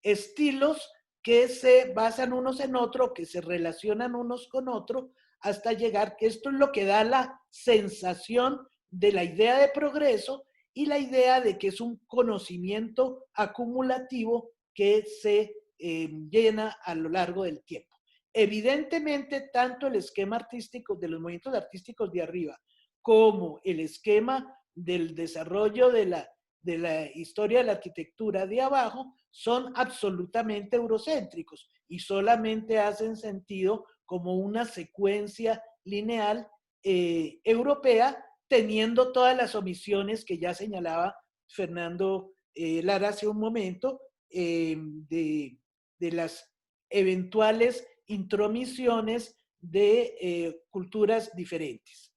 estilos que se basan unos en otros, que se relacionan unos con otros, hasta llegar, que esto es lo que da la sensación de la idea de progreso y la idea de que es un conocimiento acumulativo que se llena a lo largo del tiempo. Evidentemente, tanto el esquema artístico de los movimientos artísticos de arriba como el esquema del desarrollo de la historia de la arquitectura de abajo son absolutamente eurocéntricos y solamente hacen sentido como una secuencia lineal europea, teniendo todas las omisiones que ya señalaba Fernando Lara hace un momento, de las eventuales intromisiones de culturas diferentes.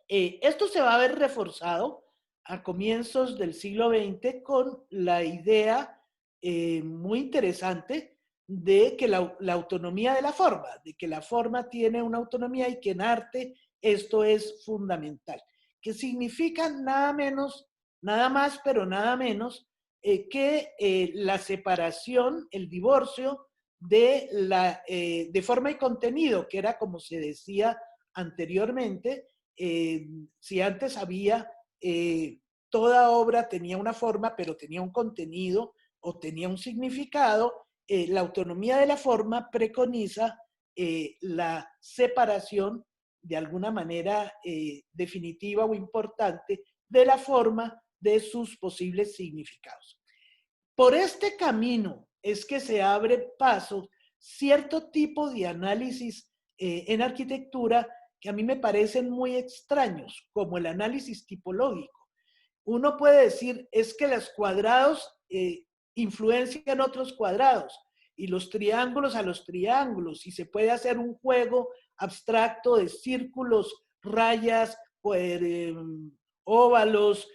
Esto se va a ver reforzado a comienzos del siglo XX con la idea muy interesante de que la autonomía de la forma, de que la forma tiene una autonomía y que en arte esto es fundamental, que significa nada menos, nada más, pero nada menos que la separación, el divorcio de forma y contenido, que era como se decía anteriormente. Si antes había, toda obra tenía una forma, pero tenía un contenido o tenía un significado, la autonomía de la forma preconiza la separación de alguna manera definitiva o importante de la forma de sus posibles significados. Por este camino es que se abre paso cierto tipo de análisis en arquitectura que a mí me parecen muy extraños, como el análisis tipológico. Uno puede decir, es que los cuadrados influencian otros cuadrados y los triángulos a los triángulos, y se puede hacer un juego abstracto de círculos, rayas, óvalos,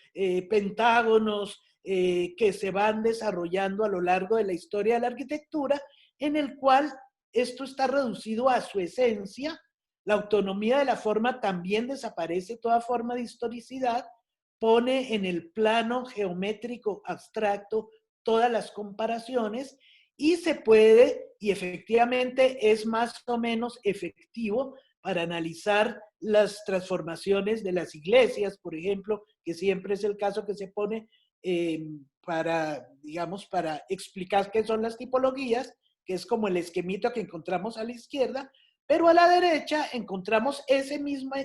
pentágonos, que se van desarrollando a lo largo de la historia de la arquitectura, en el cual esto está reducido a su esencia. La autonomía de la forma también desaparece, toda forma de historicidad, pone en el plano geométrico abstracto todas las comparaciones y se puede, y efectivamente es más o menos efectivo para analizar las transformaciones de las iglesias, por ejemplo, que siempre es el caso que se pone para, digamos, para explicar qué son las tipologías, que es como el esquemito que encontramos a la izquierda, pero a la derecha encontramos ese mismo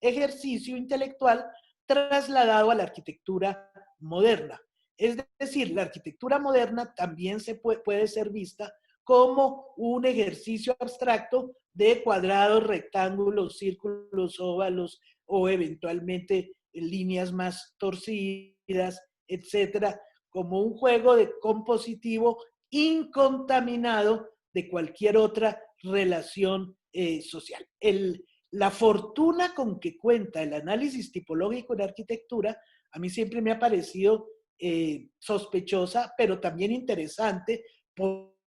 ejercicio intelectual trasladado a la arquitectura moderna. Es decir, la arquitectura moderna también puede ser vista como un ejercicio abstracto de cuadrados, rectángulos, círculos, óvalos o eventualmente líneas más torcidas, etcétera, como un juego de compositivo incontaminado de cualquier otra relación social. La fortuna con que cuenta el análisis tipológico en arquitectura a mí siempre me ha parecido sospechosa, pero también interesante,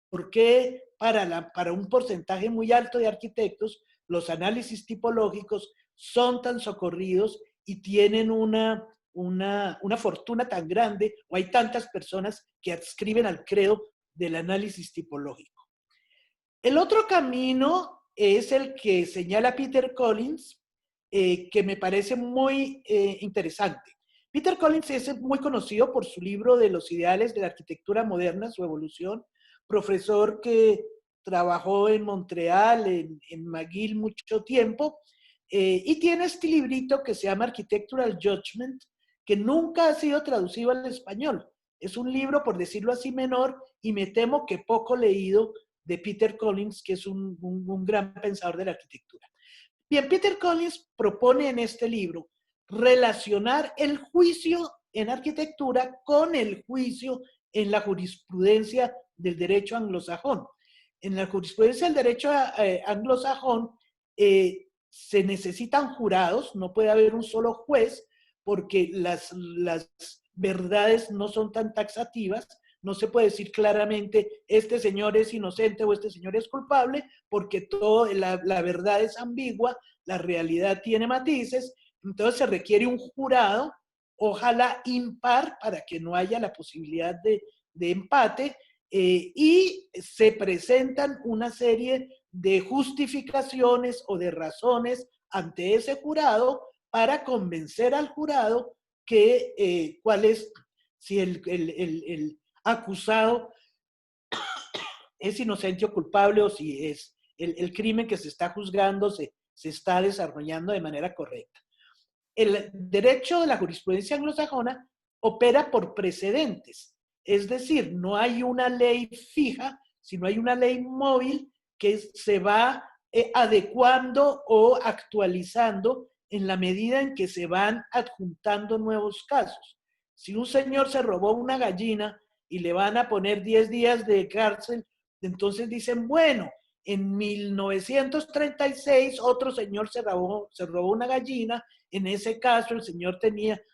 porque para un porcentaje muy alto de arquitectos los análisis tipológicos son tan socorridos y tienen una fortuna tan grande, o hay tantas personas que adscriben al credo del análisis tipológico. El otro camino es el que señala Peter Collins, que me parece muy interesante. Peter Collins es muy conocido por su libro de los ideales de la arquitectura moderna, su evolución, profesor que trabajó en Montreal, en McGill mucho tiempo, y tiene este librito que se llama Architectural Judgment, que nunca ha sido traducido al español. Es un libro, por decirlo así, menor, y me temo que poco leído, de Peter Collins, que es un gran pensador de la arquitectura. Bien, Peter Collins propone en este libro relacionar el juicio en arquitectura con el juicio en la jurisprudencia del derecho anglosajón. En la jurisprudencia del derecho anglosajón se necesitan jurados, no puede haber un solo juez, porque las verdades no son tan taxativas. No se puede decir claramente este señor es inocente o este señor es culpable, porque la verdad es ambigua, la realidad tiene matices. Entonces se requiere un jurado, ojalá impar, para que no haya la posibilidad de empate, y se presentan una serie de justificaciones o de razones ante ese jurado para convencer al jurado que cuál es, si el acusado es inocente o culpable, o si es el crimen que se está juzgando se está desarrollando de manera correcta. El derecho de la jurisprudencia anglosajona opera por precedentes, es decir, no hay una ley fija, sino hay una ley móvil que se va adecuando o actualizando en la medida en que se van adjuntando nuevos casos. Si un señor se robó una gallina y le van a poner 10 días de cárcel, entonces dicen, bueno, en 1936 otro señor se robó una gallina. En ese caso el señor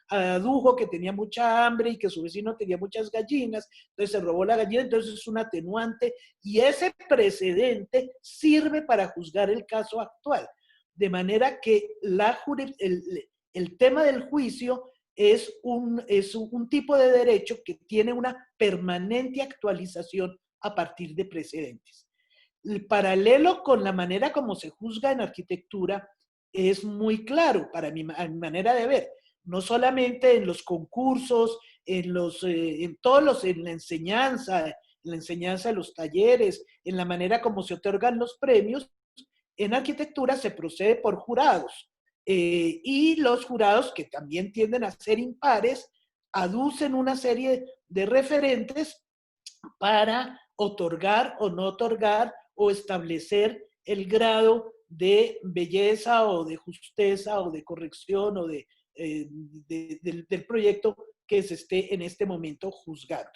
adujo que tenía mucha hambre y que su vecino tenía muchas gallinas, entonces se robó la gallina, entonces es un atenuante y ese precedente sirve para juzgar el caso actual. De manera que el tema del juicio es un tipo de derecho que tiene una permanente actualización a partir de precedentes. El paralelo con la manera como se juzga en arquitectura es muy claro para mi manera de ver. No solamente en los concursos, en la enseñanza de los talleres, en la manera como se otorgan los premios, en arquitectura se procede por jurados. Y los jurados, que también tienden a ser impares, aducen una serie de referentes para otorgar o no otorgar o establecer el grado de belleza o de justeza o de corrección o del proyecto que se esté en este momento juzgando.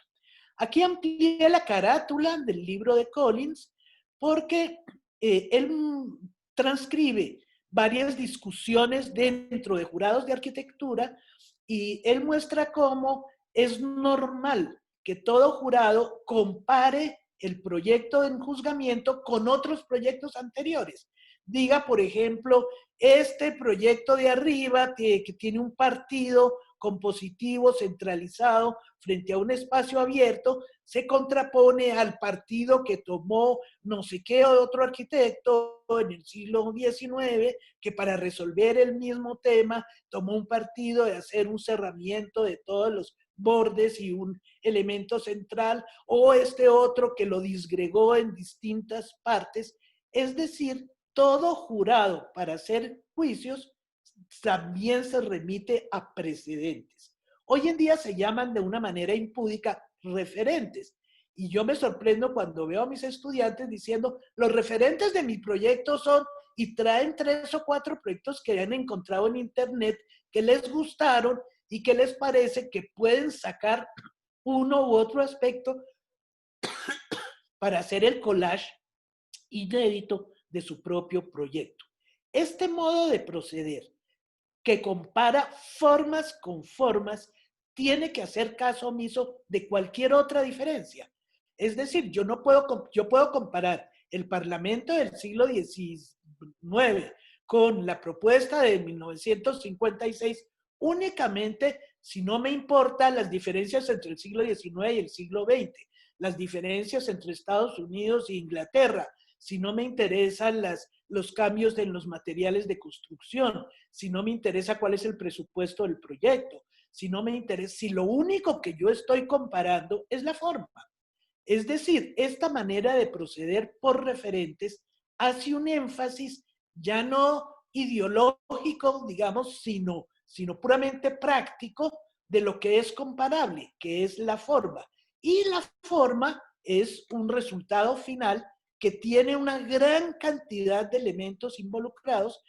Aquí amplié la carátula del libro de Collins porque él transcribe varias discusiones dentro de jurados de arquitectura y él muestra cómo es normal que todo jurado compare el proyecto en juzgamiento con otros proyectos anteriores. Diga, por ejemplo, este proyecto de arriba que tiene un partido compositivo centralizado frente a un espacio abierto, se contrapone al partido que tomó no sé qué otro arquitecto en el siglo XIX, que para resolver el mismo tema tomó un partido de hacer un cerramiento de todos los bordes y un elemento central, o este otro que lo disgregó en distintas partes. Es decir, todo jurado para hacer juicios también se remite a precedentes. Hoy en día se llaman de una manera impúdica referentes. Y yo me sorprendo cuando veo a mis estudiantes diciendo, los referentes de mi proyecto son, y traen 3 o 4 proyectos que han encontrado en internet que les gustaron y que les parece que pueden sacar uno u otro aspecto para hacer el collage inédito de su propio proyecto. Este modo de proceder que compara formas con formas tiene que hacer caso omiso de cualquier otra diferencia. Es decir, yo puedo comparar el Parlamento del siglo XIX con la propuesta de 1956 únicamente si no me importan las diferencias entre el siglo XIX y el siglo XX, las diferencias entre Estados Unidos e Inglaterra, si no me interesan los cambios en los materiales de construcción, si no me interesa cuál es el presupuesto del proyecto, si no me interesa, si lo único que yo estoy comparando es la forma. Es decir, esta manera de proceder por referentes hace un énfasis ya no ideológico, digamos, sino puramente práctico de lo que es comparable, que es la forma. Y la forma es un resultado final que tiene una gran cantidad de elementos involucrados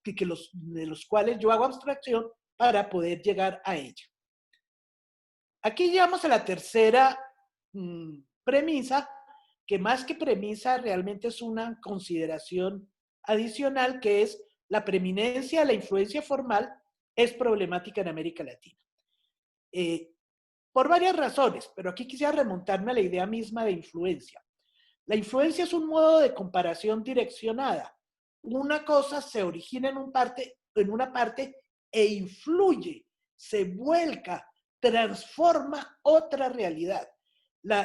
de los cuales yo hago abstracción para poder llegar a ella. Aquí llegamos a la tercera premisa, que más que premisa realmente es una consideración adicional, que es la preeminencia de la influencia formal es problemática en América Latina. Por varias razones, pero aquí quisiera remontarme a la idea misma de influencia. La influencia es un modo de comparación direccionada. Una cosa se origina en una parte e influye, se vuelca, transforma otra realidad.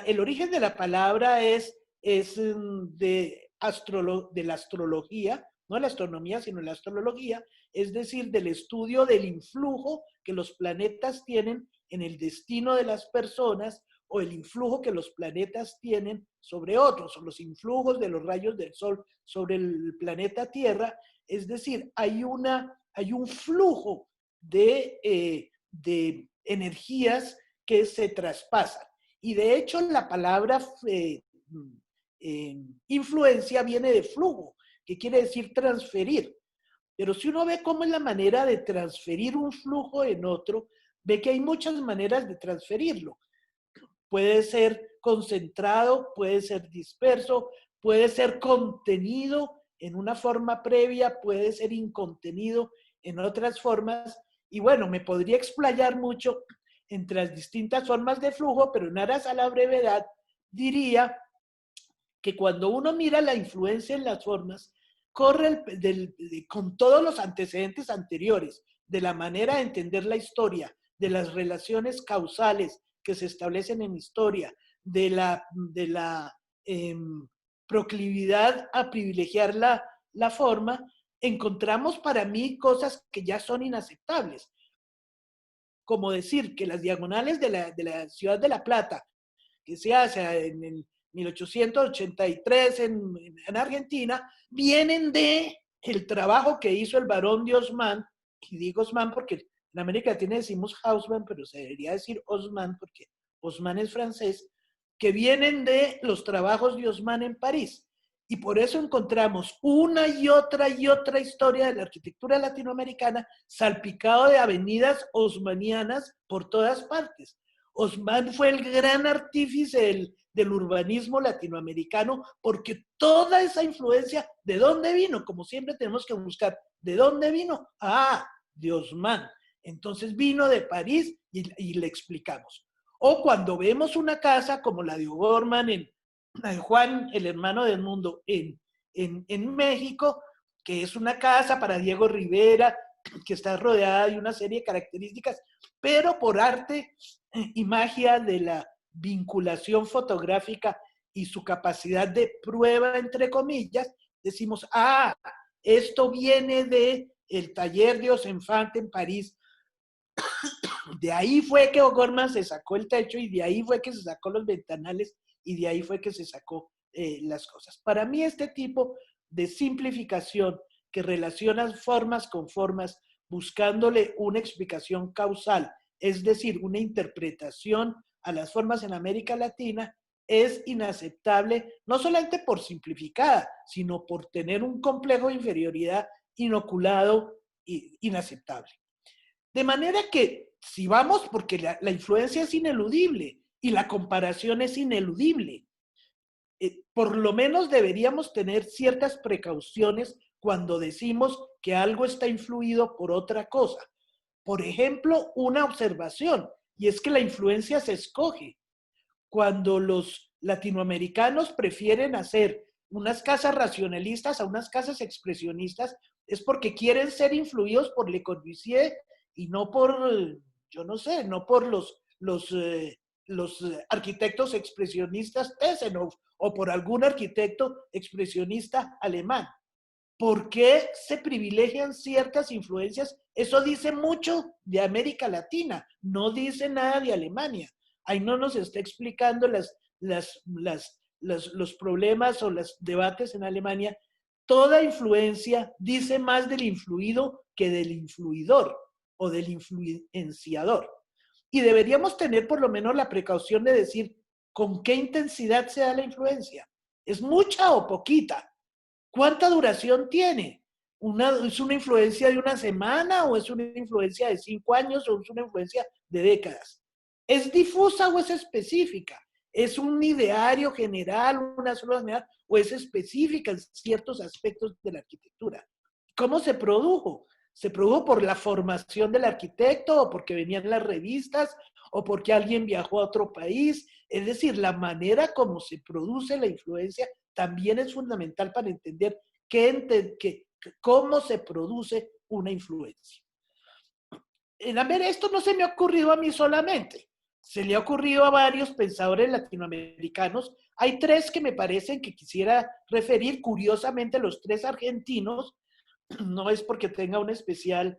El origen de la palabra es de la astrología, no la astronomía, sino la astrología, es decir, del estudio del influjo que los planetas tienen en el destino de las personas, o el influjo que los planetas tienen sobre otros, o los influjos de los rayos del sol sobre el planeta Tierra. Es decir, hay un flujo de energías que se traspasan. Y de hecho la palabra influencia viene de flujo, ¿Qué quiere decir transferir? Pero si uno ve cómo es la manera de transferir un flujo en otro, ve que hay muchas maneras de transferirlo. Puede ser concentrado, puede ser disperso, puede ser contenido en una forma previa, puede ser incontenido en otras formas. Y bueno, me podría explayar mucho entre las distintas formas de flujo, pero en aras a la brevedad diría que cuando uno mira la influencia en las formas, corre con todos los antecedentes anteriores, de la manera de entender la historia, de las relaciones causales que se establecen en historia, de la proclividad a privilegiar la forma, encontramos para mí cosas que ya son inaceptables. Como decir que las diagonales de la ciudad de La Plata, que se hace en el 1883 en Argentina, vienen de el trabajo que hizo el barón de Haussmann, y digo Haussmann porque en América Latina decimos Haussmann, pero se debería decir Haussmann porque Haussmann es francés, que vienen de los trabajos de Haussmann en París. Y por eso encontramos una y otra historia de la arquitectura latinoamericana salpicado de avenidas haussmannianas por todas partes. Haussmann fue el gran artífice del urbanismo latinoamericano porque toda esa influencia, ¿de dónde vino? Como siempre tenemos que buscar, ¿de dónde vino? Ah, de Haussmann. Entonces vino de París y le explicamos. O cuando vemos una casa como la de O'Gorman en Juan, el hermano del mundo, en México, que es una casa para Diego Rivera, que está rodeada de una serie de características, pero por arte y magia de la vinculación fotográfica y su capacidad de prueba, entre comillas, decimos, ah, esto viene de el taller de Osenfant en París. De ahí fue que O'Gorman se sacó el techo y de ahí fue que se sacó los ventanales y de ahí fue que se sacó las cosas. Para mí este tipo de simplificación que relaciona formas con formas buscándole una explicación causal, es decir, una interpretación a las formas en América Latina, es inaceptable, no solamente por simplificada, sino por tener un complejo de inferioridad inoculado e inaceptable. De manera que, si vamos, porque la influencia es ineludible y la comparación es ineludible, por lo menos deberíamos tener ciertas precauciones cuando decimos que algo está influido por otra cosa. Por ejemplo, una observación, y es que la influencia se escoge. Cuando los latinoamericanos prefieren hacer unas casas racionalistas a unas casas expresionistas, es porque quieren ser influidos por Le Corbusier y no por, yo no sé, no por los arquitectos expresionistas Tessenow o por algún arquitecto expresionista alemán. ¿Por qué se privilegian ciertas influencias? Eso dice mucho de América Latina, no dice nada de Alemania. Ahí no nos está explicando los problemas o los debates en Alemania. Toda influencia dice más del influido que del influidor o del influenciador. Y deberíamos tener por lo menos la precaución de decir con qué intensidad se da la influencia. ¿Es mucha o poquita? ¿Cuánta duración tiene? ¿Es una influencia de una semana o es una influencia de 5 años o es una influencia de décadas? ¿Es difusa o es específica? ¿Es un ideario general, una sola general, o es específica en ciertos aspectos de la arquitectura? ¿Cómo se produjo? ¿Se produjo por la formación del arquitecto o porque venían las revistas o porque alguien viajó a otro país? Es decir, la manera como se produce la influencia también es fundamental para entender cómo se produce una influencia. A ver, esto no se me ha ocurrido a mí solamente, se le ha ocurrido a varios pensadores latinoamericanos. Hay 3 que me parecen que quisiera referir, curiosamente los 3 argentinos. No es porque tenga una especial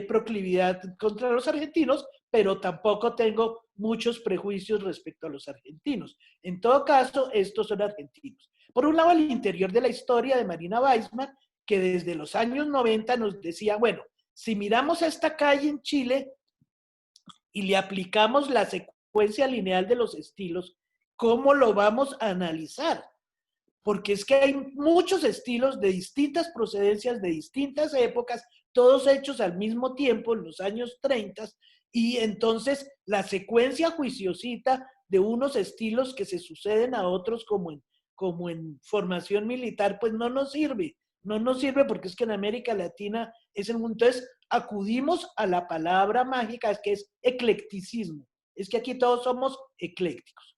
proclividad contra los argentinos, pero tampoco tengo muchos prejuicios respecto a los argentinos. En todo caso, estos son argentinos. Por un lado, el interior de la historia de Marina Weissman, que desde los años 90 nos decía, bueno, si miramos a esta calle en Chile y le aplicamos la secuencia lineal de los estilos, ¿cómo lo vamos a analizar? porque es que hay muchos estilos de distintas procedencias, de distintas épocas, todos hechos al mismo tiempo en los años 30, y entonces la secuencia juiciosita de unos estilos que se suceden a otros como en formación militar, pues no nos sirve. No nos sirve porque es que en América Latina es el mundo. Entonces acudimos a la palabra mágica, que es eclecticismo. Es que aquí todos somos eclécticos.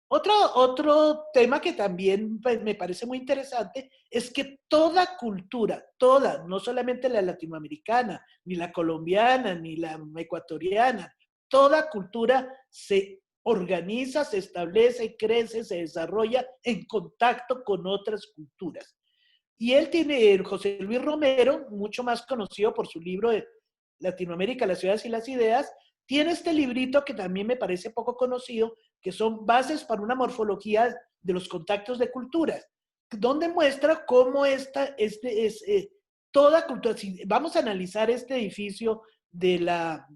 Otro tema que también pues, me parece muy interesante es que toda cultura, toda, no solamente la latinoamericana, ni la colombiana, ni la ecuatoriana, toda cultura se organiza, se establece, crece, se desarrolla en contacto con otras culturas. Y él tiene, José Luis Romero, mucho más conocido por su libro de Latinoamérica, las ciudades y las ideas, tiene este librito que también me parece poco conocido, que son bases para una morfología de los contactos de culturas, donde muestra cómo toda cultura, si vamos a analizar este edificio de la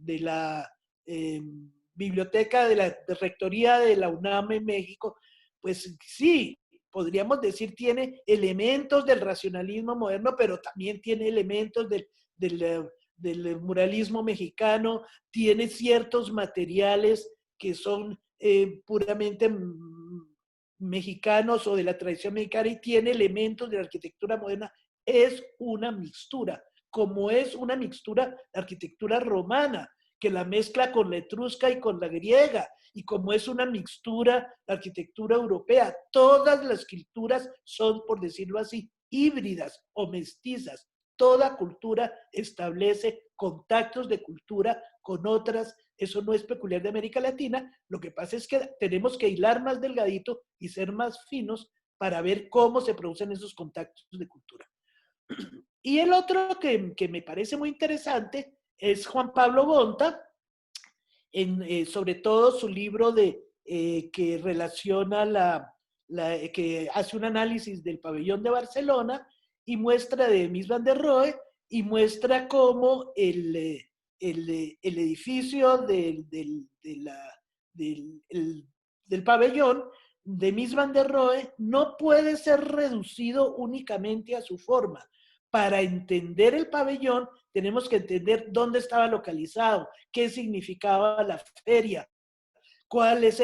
biblioteca de rectoría de la UNAM en México, pues sí, podríamos decir tiene elementos del racionalismo moderno, pero también tiene elementos del muralismo mexicano, tiene ciertos materiales que son puramente mexicanos o de la tradición mexicana y tiene elementos de la arquitectura moderna. Es una mixtura, como es una mixtura la arquitectura romana, que la mezcla con la etrusca y con la griega, y como es una mixtura la arquitectura europea. Todas las culturas son, por decirlo así, híbridas o mestizas. Toda cultura establece contactos de cultura con otras. Eso no es peculiar de América Latina. Lo que pasa es que tenemos que hilar más delgadito y ser más finos para ver cómo se producen esos contactos de cultura. Y el otro que me parece muy interesante es Juan Pablo Bonta, sobre todo su libro que relaciona que hace un análisis del pabellón de Barcelona y muestra de Mies van der Rohe y muestra cómo el edificio del pabellón de Mies van der Rohe no puede ser reducido únicamente a su forma. Para entender el pabellón tenemos que entender dónde estaba localizado, qué significaba la feria, cuáles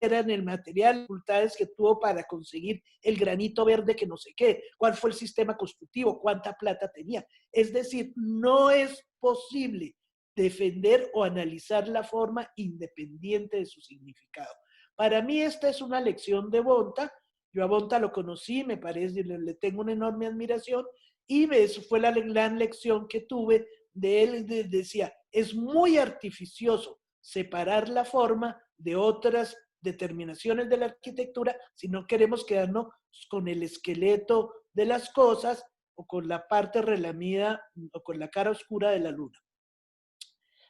eran el material, las dificultades que tuvo para conseguir el granito verde que no sé qué, cuál fue el sistema constructivo, cuánta plata tenía. Es decir, no es posible defender o analizar la forma independiente de su significado. Para mí esta es una lección de Bonta. Yo a Bonta lo conocí, me parece, le tengo una enorme admiración, y eso fue la gran lección que tuve de él. Decía, es muy artificioso separar la forma de otras determinaciones de la arquitectura si no queremos quedarnos con el esqueleto de las cosas o con la parte relamida o con la cara oscura de la luna.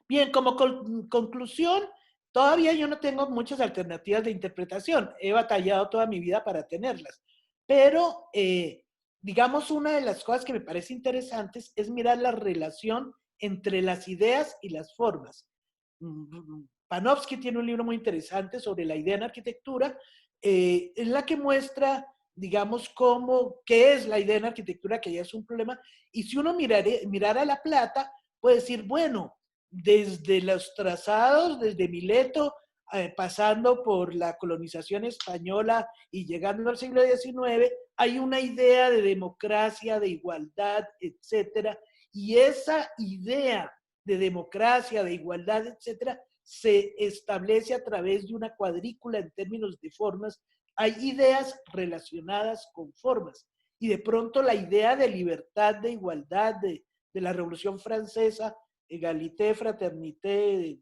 Bien, como conclusión, todavía yo no tengo muchas alternativas de interpretación. He batallado toda mi vida para tenerlas. Pero, digamos, una de las cosas que me parece interesantes es mirar la relación entre las ideas y las formas. Panofsky tiene un libro muy interesante sobre la idea en arquitectura, en la que muestra, digamos, qué es la idea en arquitectura, que ya es un problema, y si uno mirara La Plata, puede decir, bueno, desde los trazados, desde Mileto, pasando por la colonización española y llegando al siglo XIX, hay una idea de democracia, de igualdad, etcétera, y esa idea de democracia, de igualdad, etcétera, se establece a través de una cuadrícula en términos de formas. Hay ideas relacionadas con formas. Y de pronto la idea de libertad, de igualdad, de la Revolución Francesa, égalité, fraternité,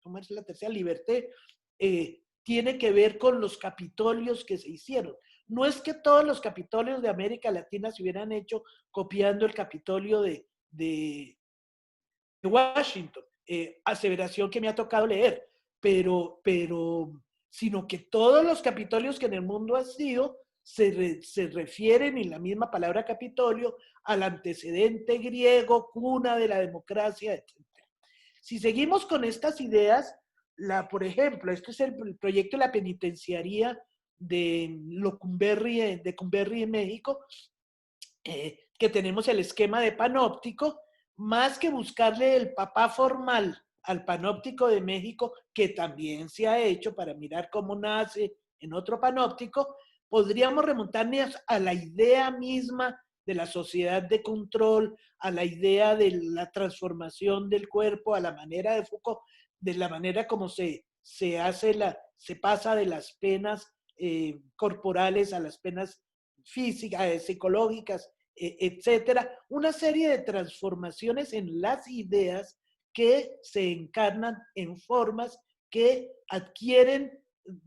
¿cómo es la tercera? Liberté, tiene que ver con los capitolios que se hicieron. No es que todos los capitolios de América Latina se hubieran hecho copiando el Capitolio de Washington, aseveración que me ha tocado leer, pero sino que todos los capitolios que en el mundo han sido se refieren en la misma palabra Capitolio al antecedente griego, cuna de la democracia, etc. Si seguimos con estas ideas, por ejemplo, este es el proyecto de la penitenciaría Lecumberri en México, que tenemos el esquema de panóptico, más que buscarle el papá formal al panóptico de México, que también se ha hecho para mirar cómo nace en otro panóptico, podríamos remontarnos a la idea misma de la sociedad de control, a la idea de la transformación del cuerpo, a la manera de Foucault, de la manera como se pasa de las penas corporales a las penas físicas, psicológicas, etcétera. Una serie de transformaciones en las ideas que se encarnan en formas que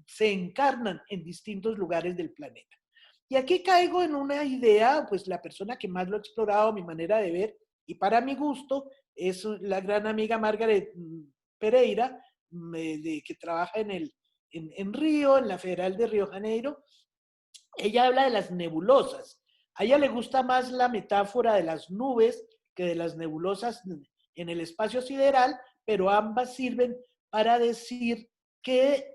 se encarnan en distintos lugares del planeta. Y aquí caigo en una idea, pues la persona que más lo ha explorado, mi manera de ver, y para mi gusto, es la gran amiga Margaret Pereira, que trabaja en Río, en la Federal de Río Janeiro. Ella habla de las nebulosas. A ella le gusta más la metáfora de las nubes que de las nebulosas en el espacio sideral, pero ambas sirven para decir que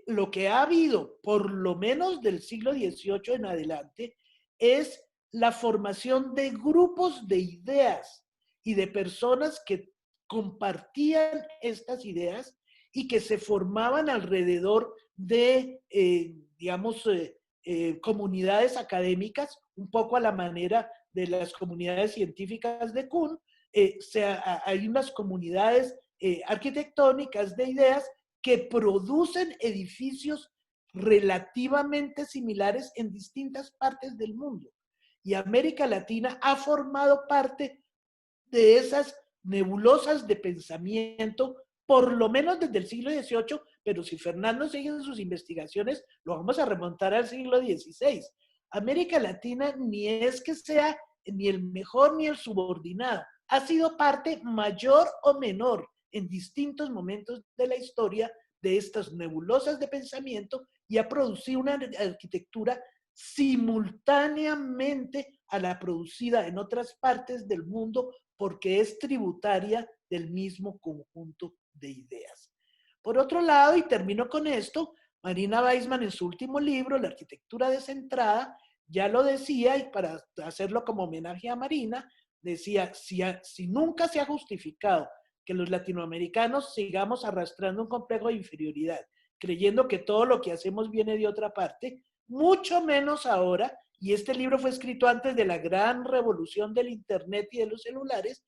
lo que ha habido, por lo menos del siglo XVIII en adelante, es la formación de grupos de ideas y de personas que compartían estas ideas y que se formaban alrededor de, comunidades académicas, un poco a la manera de las comunidades científicas de Kuhn. Hay unas comunidades arquitectónicas de ideas que producen edificios relativamente similares en distintas partes del mundo. Y América Latina ha formado parte de esas nebulosas de pensamiento, por lo menos desde el siglo XVIII, pero si Fernando sigue en sus investigaciones, lo vamos a remontar al siglo XVI. América Latina ni es que sea ni el mejor ni el subordinado, ha sido parte mayor o menor en distintos momentos de la historia de estas nebulosas de pensamiento y ha producido una arquitectura simultáneamente a la producida en otras partes del mundo porque es tributaria del mismo conjunto de ideas. Por otro lado, y termino con esto, Marina Weissman en su último libro, La arquitectura descentrada, ya lo decía, y para hacerlo como homenaje a Marina, decía, si nunca se ha justificado que los latinoamericanos sigamos arrastrando un complejo de inferioridad, creyendo que todo lo que hacemos viene de otra parte, mucho menos ahora, y este libro fue escrito antes de la gran revolución del internet y de los celulares,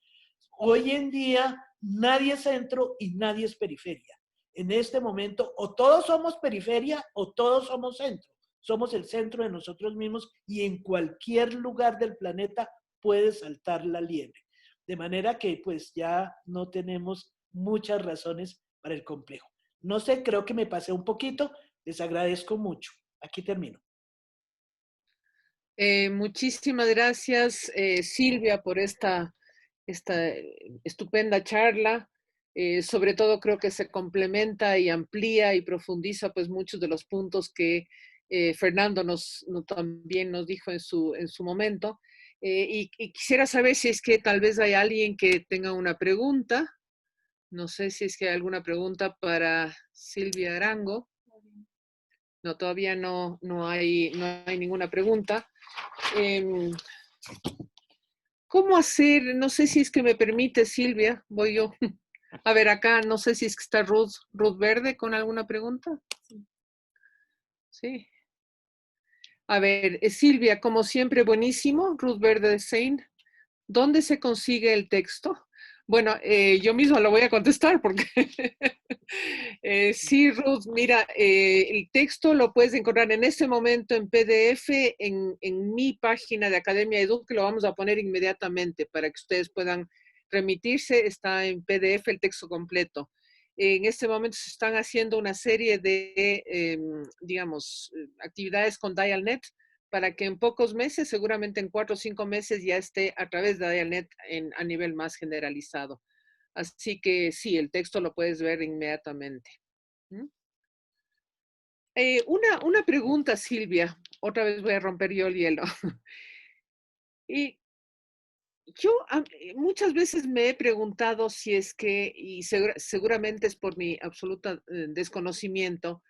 hoy en día nadie es centro y nadie es periferia. En este momento, o todos somos periferia o todos somos centro. Somos el centro de nosotros mismos y en cualquier lugar del planeta puede saltar la liebre. De manera que pues ya no tenemos muchas razones para el complejo. No sé, creo que me pasé un poquito. Les agradezco mucho. Aquí termino. Muchísimas gracias, Silvia, por esta estupenda charla. Sobre todo creo que se complementa y amplía y profundiza pues muchos de los puntos que Fernando también nos dijo en su momento. Y quisiera saber si es que tal vez hay alguien que tenga una pregunta. No sé si es que hay alguna pregunta para Silvia Arango. No, todavía no hay ninguna pregunta. ¿Cómo hacer? No sé si es que me permite, Silvia, voy yo. A ver, acá no sé si es que está Ruth Verde con alguna pregunta. Sí. A ver, Silvia, como siempre, buenísimo. Ruth Verde de Sein. ¿Dónde se consigue el texto? Bueno, yo misma lo voy a contestar porque sí, Ruth, mira, el texto lo puedes encontrar en este momento en PDF en mi página de Academia Edu, que lo vamos a poner inmediatamente para que ustedes puedan remitirse. Está en PDF el texto completo. En este momento se están haciendo una serie de, actividades con DialNet para que en pocos meses, seguramente en 4 o 5 meses, ya esté a través de DialNet a nivel más generalizado. Así que sí, el texto lo puedes ver inmediatamente. Una pregunta, Silvia. Otra vez voy a romper yo el hielo. Y yo muchas veces me he preguntado si es que, y seguramente es por mi absoluto desconocimiento,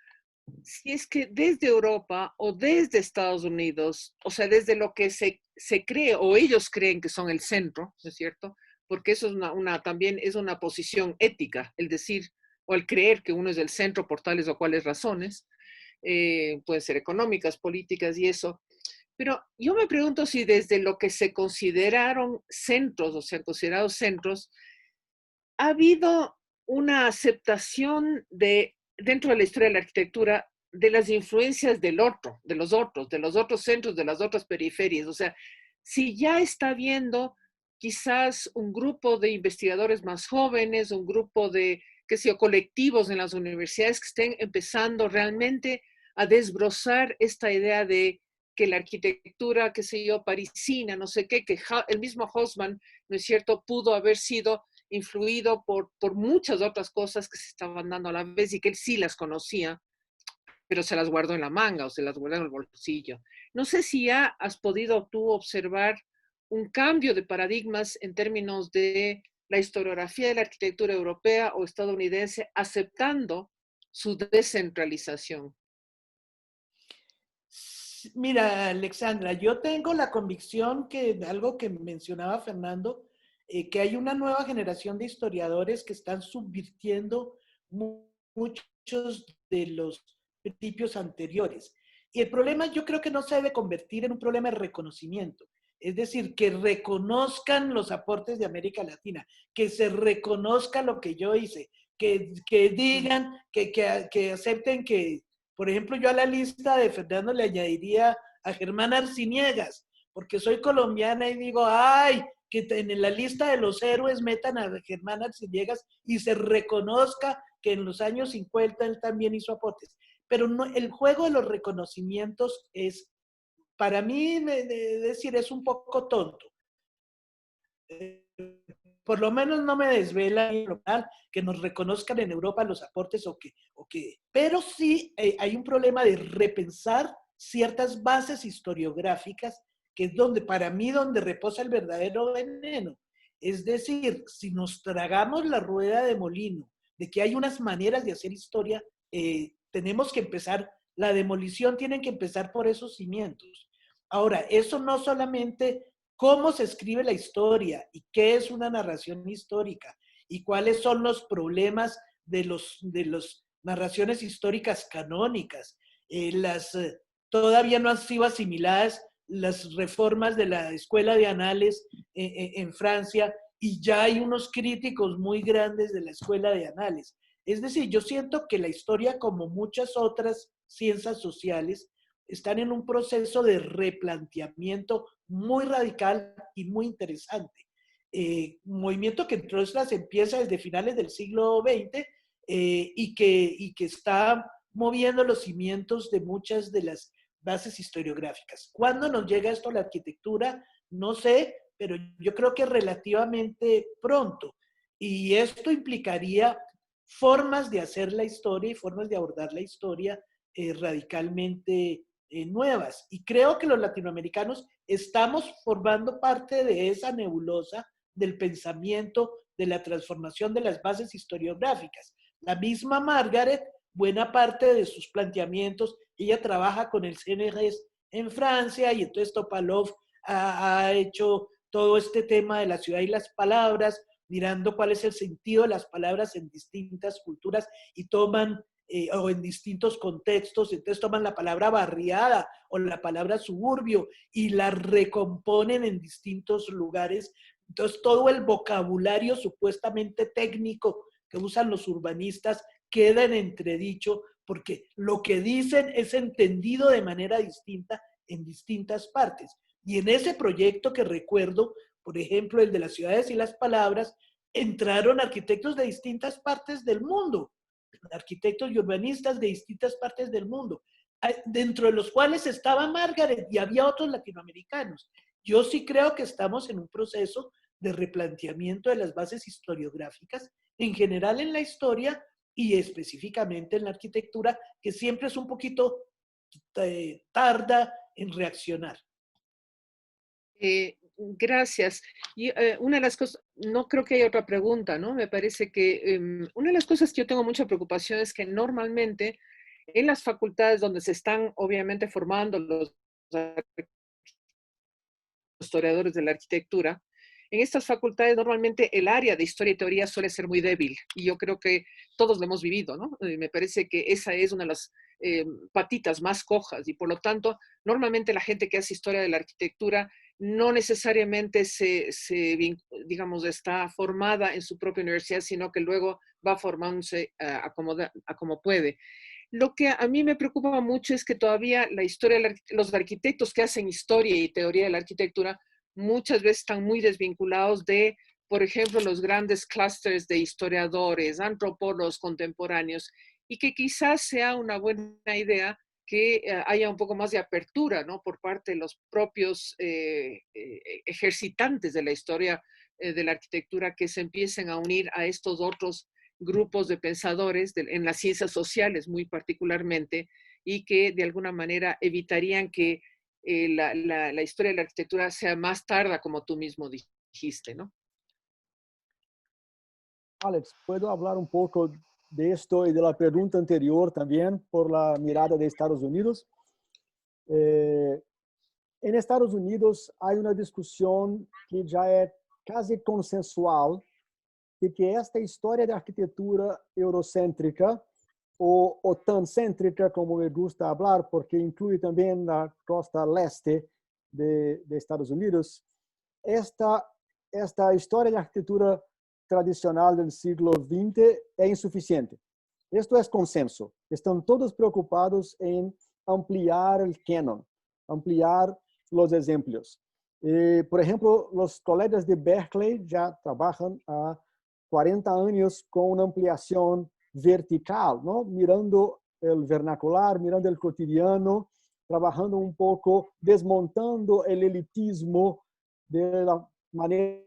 si es que desde Europa o desde Estados Unidos, o sea, desde lo que se cree o ellos creen que son el centro, ¿no es cierto? Porque eso es también es una posición ética, el decir o el creer que uno es el centro por tales o cuales razones, pueden ser económicas, políticas y eso. Pero yo me pregunto si desde lo que se consideraron centros o se han considerado centros, ha habido una aceptación dentro de la historia de la arquitectura de las influencias del otro, de los otros centros, de las otras periferias. O sea, si ya está habiendo quizás un grupo de investigadores más jóvenes, un grupo de, qué sé yo, colectivos en las universidades que estén empezando realmente a desbrozar esta idea de que la arquitectura, qué sé yo, parisina, no sé qué, que el mismo Haussmann, ¿no es cierto?, pudo haber sido influido por muchas otras cosas que se estaban dando a la vez y que él sí las conocía, pero se las guardó en la manga o se las guardó en el bolsillo. No sé si ya has podido tú observar un cambio de paradigmas en términos de la historiografía de la arquitectura europea o estadounidense aceptando su descentralización. Mira, Alexandra, yo tengo la convicción que algo que mencionaba Fernando, que hay una nueva generación de historiadores que están subvirtiendo muchos de los principios anteriores. Y el problema yo creo que no se debe convertir en un problema de reconocimiento. Es decir, que reconozcan los aportes de América Latina, que se reconozca lo que yo hice, que digan, que acepten que, por ejemplo, yo a la lista de Fernando le añadiría a Germán Arciniegas, porque soy colombiana y digo, ay, que en la lista de los héroes metan a Germán Arciniegas y se reconozca que en los años 50 él también hizo aportes. Pero no, el juego de los reconocimientos es, para mí, decir, es un poco tonto. Por lo menos no me desvela que nos reconozcan en Europa los aportes pero sí hay un problema de repensar ciertas bases historiográficas, que es donde, para mí, donde reposa el verdadero veneno. Es decir, si nos tragamos la rueda de molino de que hay unas maneras de hacer historia, tenemos que empezar, la demolición tiene que empezar por esos cimientos. Ahora, eso no solamente cómo se escribe la historia y qué es una narración histórica y cuáles son los problemas de los narraciones históricas canónicas. Todavía no han sido asimiladas las reformas de la Escuela de Anales en Francia y ya hay unos críticos muy grandes de la Escuela de Anales. Es decir, yo siento que la historia, como muchas otras ciencias sociales, están en un proceso de replanteamiento muy radical y muy interesante. Un movimiento que entonces empieza desde finales del siglo XX y que está moviendo los cimientos de muchas de las bases historiográficas. ¿Cuándo nos llega esto a la arquitectura? No sé, pero yo creo que relativamente pronto. Y esto implicaría formas de hacer la historia y formas de abordar la historia radicalmente nuevas. Y creo que los latinoamericanos estamos formando parte de esa nebulosa del pensamiento, de la transformación de las bases historiográficas. La misma Margaret, buena parte de sus planteamientos, ella trabaja con el CNRS en Francia y entonces Topalov ha hecho todo este tema de la ciudad y las palabras, mirando cuál es el sentido de las palabras en distintas culturas y toman o en distintos contextos, entonces toman la palabra barriada o la palabra suburbio y la recomponen en distintos lugares. Entonces todo el vocabulario supuestamente técnico que usan los urbanistas queda en entredicho porque lo que dicen es entendido de manera distinta en distintas partes. Y en ese proyecto que recuerdo, por ejemplo, el de las ciudades y las palabras, entraron arquitectos de distintas partes del mundo, arquitectos y urbanistas de distintas partes del mundo, dentro de los cuales estaba Margaret y había otros latinoamericanos. Yo sí creo que estamos en un proceso de replanteamiento de las bases historiográficas, en general en la historia y específicamente en la arquitectura, que siempre es un poquito tarda en reaccionar. Gracias. Y una de las cosas, no creo que haya otra pregunta, ¿no? Me parece que una de las cosas que yo tengo mucha preocupación es que normalmente en las facultades donde se están obviamente formando los historiadores de la arquitectura, en estas facultades normalmente el área de historia y teoría suele ser muy débil y yo creo que todos lo hemos vivido, ¿no? Me parece que esa es una de las patitas más cojas y por lo tanto normalmente la gente que hace historia de la arquitectura no necesariamente digamos, está formada en su propia universidad, sino que luego va formándose a como puede. Lo que a mí me preocupa mucho es que todavía la historia, los arquitectos que hacen historia y teoría de la arquitectura muchas veces están muy desvinculados de, por ejemplo, los grandes clústeres de historiadores, antropólogos contemporáneos, y que quizás sea una buena idea que haya un poco más de apertura, ¿no? Por parte de los propios ejercitantes de la historia de la arquitectura que se empiecen a unir a estos otros grupos de pensadores en las ciencias sociales muy particularmente y que de alguna manera evitarían que la historia de la arquitectura sea más tarda, como tú mismo dijiste, ¿no? Alex, ¿puedo hablar un poco de esto y de la pregunta anterior también por la mirada de Estados Unidos? En Estados Unidos hay una discusión que ya es casi consensual de que esta historia de arquitectura eurocéntrica o tan céntrica como me gusta hablar, porque incluye también la costa leste de Estados Unidos, esta historia de arquitectura tradicional del siglo XX es insuficiente. Esto es consenso. Están todos preocupados en ampliar el canon, ampliar los ejemplos. Por ejemplo, los colegas de Berkeley ya trabajan a 40 años con una ampliación vertical, ¿no? Mirando el vernacular, mirando el cotidiano, trabajando un poco, desmontando el elitismo de la manera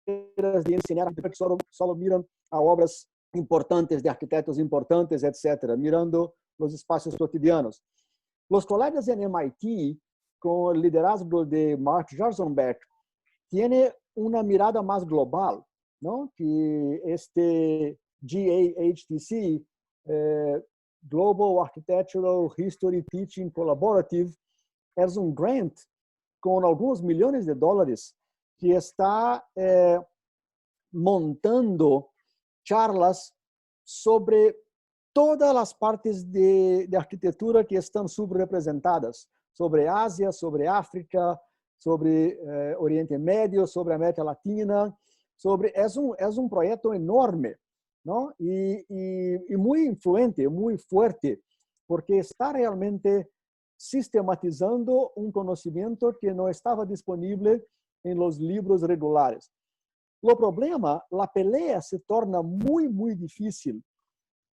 de enseñar que solo miran a obras importantes de arquitectos importantes, etcétera, mirando los espacios cotidianos. Los colegas en MIT, con el liderazgo de Mark Jarzombek, tiene una mirada más global, ¿no? Que este GAHTC, Global Architectural History Teaching Collaborative, es un grant con algunos millones de dólares que está montando charlas sobre todas las partes de arquitectura que están subrepresentadas, sobre Asia, sobre África, sobre Oriente Medio, sobre América Latina, es un proyecto enorme, ¿no? Y muy influente, muy fuerte, porque está realmente sistematizando un conocimiento que no estaba disponible en los libros regulares. Lo problema, la pelea se torna muy, muy difícil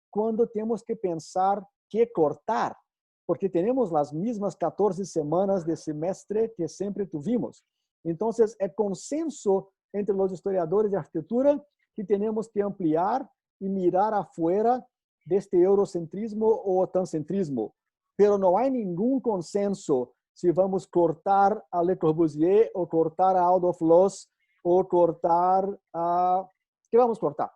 cuando tenemos que pensar qué cortar, porque tenemos las mismas 14 semanas de semestre que siempre tuvimos. Entonces, es consenso entre los historiadores de arquitectura que tenemos que ampliar y mirar afuera de este eurocentrismo o tancentrismo. Pero no hay ningún consenso si vamos a cortar a Le Corbusier o cortar a Adolf Loos o cortar a... ¿Qué vamos a cortar?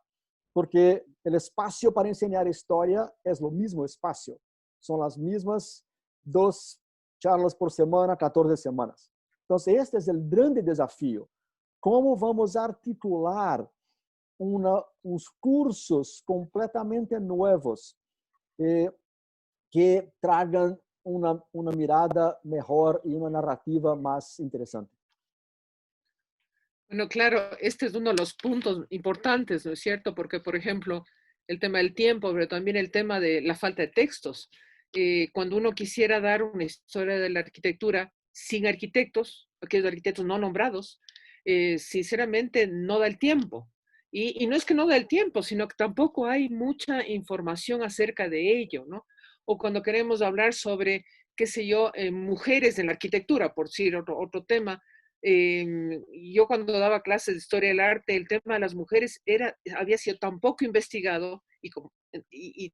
Porque el espacio para enseñar historia es lo mismo espacio. Son las mismas 2 charlas por semana, 14 semanas. Entonces, este es el grande desafío. ¿Cómo vamos a articular unos cursos completamente nuevos que traigan una mirada mejor y una narrativa más interesante? Bueno, claro, este es uno de los puntos importantes, ¿no es cierto? Porque, por ejemplo, el tema del tiempo, pero también el tema de la falta de textos. Cuando uno quisiera dar una historia de la arquitectura sin arquitectos, aquellos arquitectos no nombrados, sinceramente no da el tiempo. Y no es que no da el tiempo, sino que tampoco hay mucha información acerca de ello, ¿no? O cuando queremos hablar sobre, qué sé yo, mujeres en la arquitectura, por decir otro tema, yo cuando daba clases de historia del arte, el tema de las mujeres había sido tan poco investigado y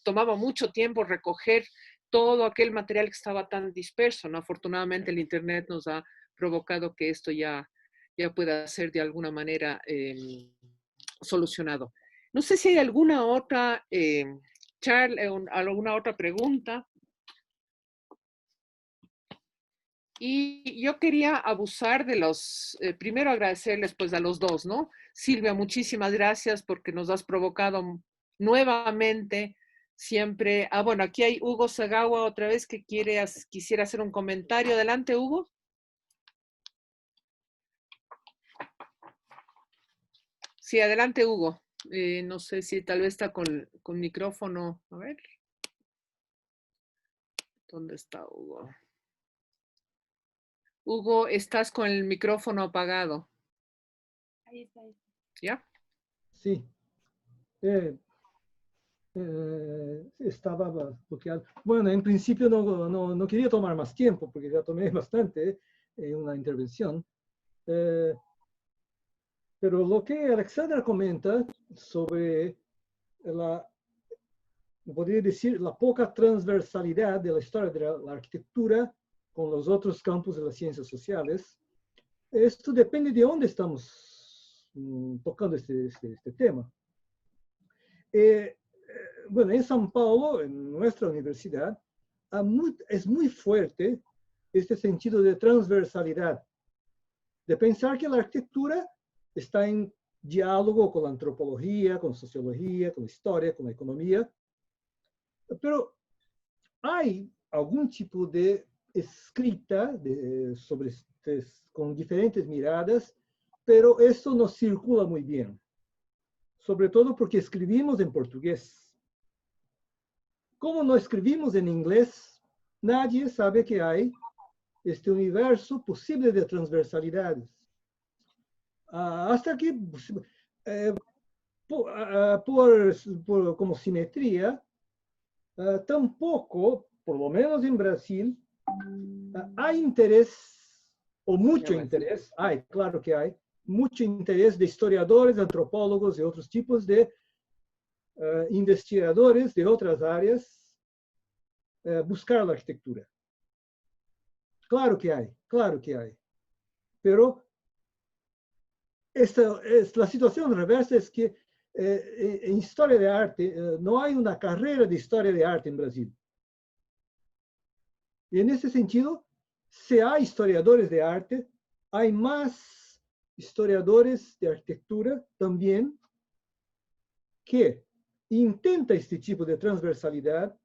tomaba mucho tiempo recoger todo aquel material que estaba tan disperso, ¿no? Afortunadamente el Internet nos ha provocado que esto ya pueda ser de alguna manera solucionado. No sé si hay alguna otra Charles, ¿alguna otra pregunta? Y yo quería abusar de primero agradecerles pues a los dos, ¿no? Silvia, muchísimas gracias porque nos has provocado nuevamente siempre. Bueno, aquí hay Hugo Sagawa otra vez que quisiera hacer un comentario. Adelante, Hugo. Sí, adelante, Hugo. No sé si tal vez está con micrófono. A ver. ¿Dónde está Hugo? Hugo, estás con el micrófono apagado. Ahí está, ahí está. ¿Ya? Sí. Estaba bloqueado. Bueno, en principio no quería tomar más tiempo porque ya tomé bastante en una intervención. Pero lo que Alexandra comenta sobre podría decir, la poca transversalidad de la historia de la arquitectura con los otros campos de las ciencias sociales, esto depende de dónde estamos tocando este tema. Bueno, en São Paulo, en nuestra universidad, es muy fuerte este sentido de transversalidad, de pensar que la arquitectura está en diálogo con la antropología, con la sociología, con la historia, con la economía, pero hay algún tipo de escrita con diferentes miradas, pero eso no circula muy bien, sobre todo porque escribimos en portugués. Como no escribimos en inglés, nadie sabe que hay este universo posible de transversalidades. Hasta que, como simetría, tampoco, por lo menos en Brasil, hay interés, o mucho interés, claro que hay, mucho interés de historiadores, antropólogos y otros tipos de investigadores de otras áreas buscar la arquitectura. Claro que hay. Pero la situación reversa es que en historia de arte no hay una carrera de historia de arte en Brasil. Y en ese sentido, si hay historiadores de arte, hay más historiadores de arquitectura también que intenta este tipo de transversalidad,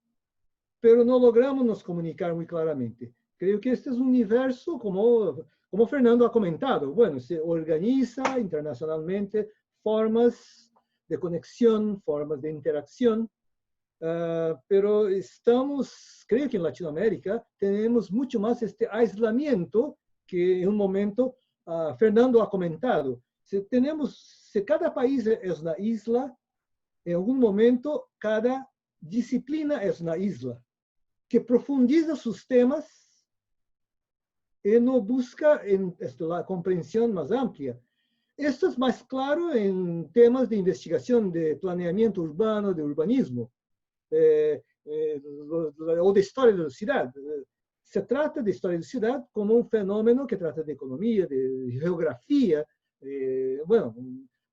pero no logramos nos comunicar muy claramente. Creo que este es un universo, como Fernando ha comentado, bueno, se organiza internacionalmente formas de conexión, formas de interacción, pero creo que en Latinoamérica tenemos mucho más este aislamiento que en un momento Fernando ha comentado. Si cada país es una isla, en algún momento cada disciplina es una isla que profundiza sus temas y no busca la comprensión más amplia. Esto es más claro en temas de investigación de planeamiento urbano, de urbanismo, o de historia de la ciudad. Se trata de historia de la ciudad como un fenómeno que trata de economía, de geografía, bueno,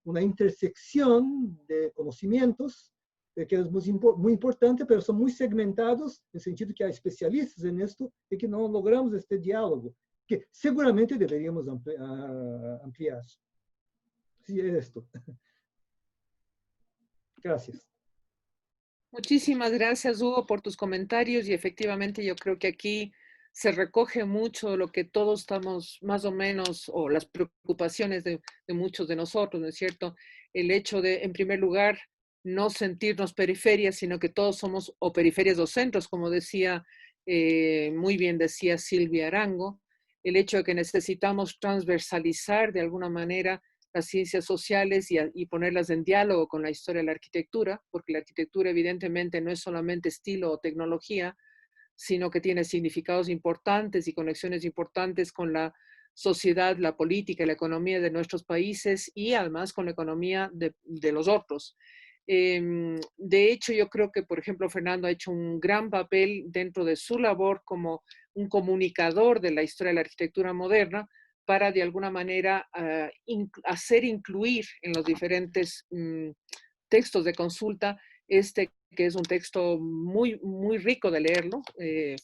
una intersección de conocimientos que es muy importante, pero son muy segmentados, en el sentido que hay especialistas en esto y que no logramos este diálogo, que seguramente deberíamos ampliar. Sí, es esto. Gracias. Muchísimas gracias, Hugo, por tus comentarios y efectivamente yo creo que aquí se recoge mucho lo que todos estamos más o menos, o las preocupaciones de muchos de nosotros, ¿no es cierto? El hecho de, en primer lugar, no sentirnos periferias, sino que todos somos o periferias o centros, como decía, muy bien decía Silvia Arango, el hecho de que necesitamos transversalizar de alguna manera las ciencias sociales y ponerlas en diálogo con la historia de la arquitectura, porque la arquitectura evidentemente no es solamente estilo o tecnología, sino que tiene significados importantes y conexiones importantes con la sociedad, la política y la economía de nuestros países y además con la economía de los otros. De hecho, yo creo que, por ejemplo, Fernando ha hecho un gran papel dentro de su labor como un comunicador de la historia de la arquitectura moderna, para de alguna manera hacer incluir en los diferentes textos de consulta este que es un texto muy, muy rico de leerlo.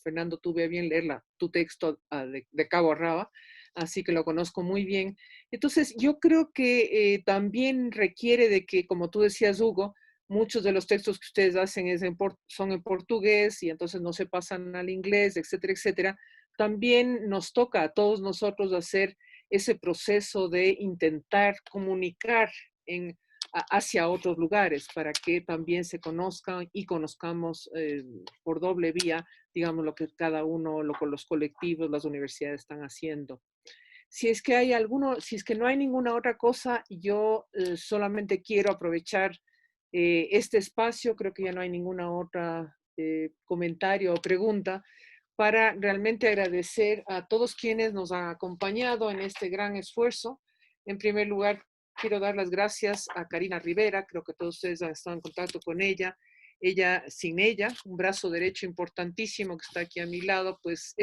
Fernando, tuve a bien leer tu texto de cabo a rabo, así que lo conozco muy bien. Entonces, yo creo que también requiere de que, como tú decías, Hugo, muchos de los textos que ustedes hacen son en portugués y entonces no se pasan al inglés, etcétera, etcétera. También nos toca a todos nosotros hacer ese proceso de intentar comunicar hacia otros lugares para que también se conozcan y conozcamos por doble vía, digamos, lo que cada uno, lo que los colectivos, las universidades están haciendo. Si es que hay si es que no hay ninguna otra cosa, yo solamente quiero aprovechar este espacio, creo que ya no hay ninguna otra comentario o pregunta, para realmente agradecer a todos quienes nos han acompañado en este gran esfuerzo. En primer lugar, quiero dar las gracias a Karina Rivera, creo que todos ustedes han estado en contacto con ella. Sin ella, un brazo derecho importantísimo que está aquí a mi lado, pues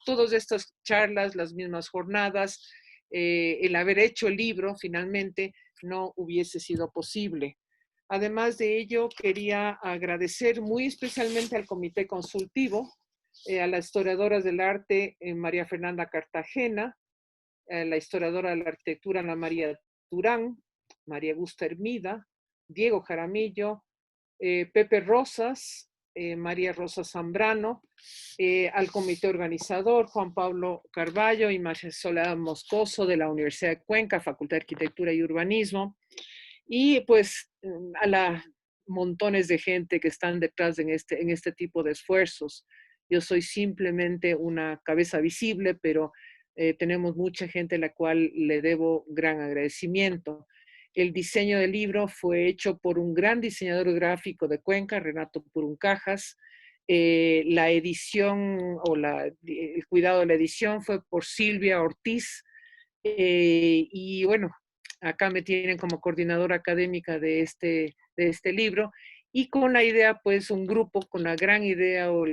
todas estas charlas, las mismas jornadas, el haber hecho el libro finalmente no hubiese sido posible. Además de ello, quería agradecer muy especialmente al Comité Consultivo, a las historiadoras del arte, María Fernanda Cartagena, a la historiadora de la arquitectura, Ana María Durán, María Augusta Hermida, Diego Jaramillo, Pepe Rosas, María Rosa Zambrano, al comité organizador, Juan Pablo Carballo y María Soledad Moscoso de la Universidad de Cuenca, Facultad de Arquitectura y Urbanismo, y pues a la montones de gente que están detrás en este tipo de esfuerzos. Yo soy simplemente una cabeza visible, pero tenemos mucha gente a la cual le debo gran agradecimiento. El diseño del libro fue hecho por un gran diseñador gráfico de Cuenca, Renato Puruncajas. La edición o el cuidado de la edición fue por Silvia Ortiz. Y bueno, acá me tienen como coordinadora académica de este libro y con la idea, pues un grupo con la gran idea o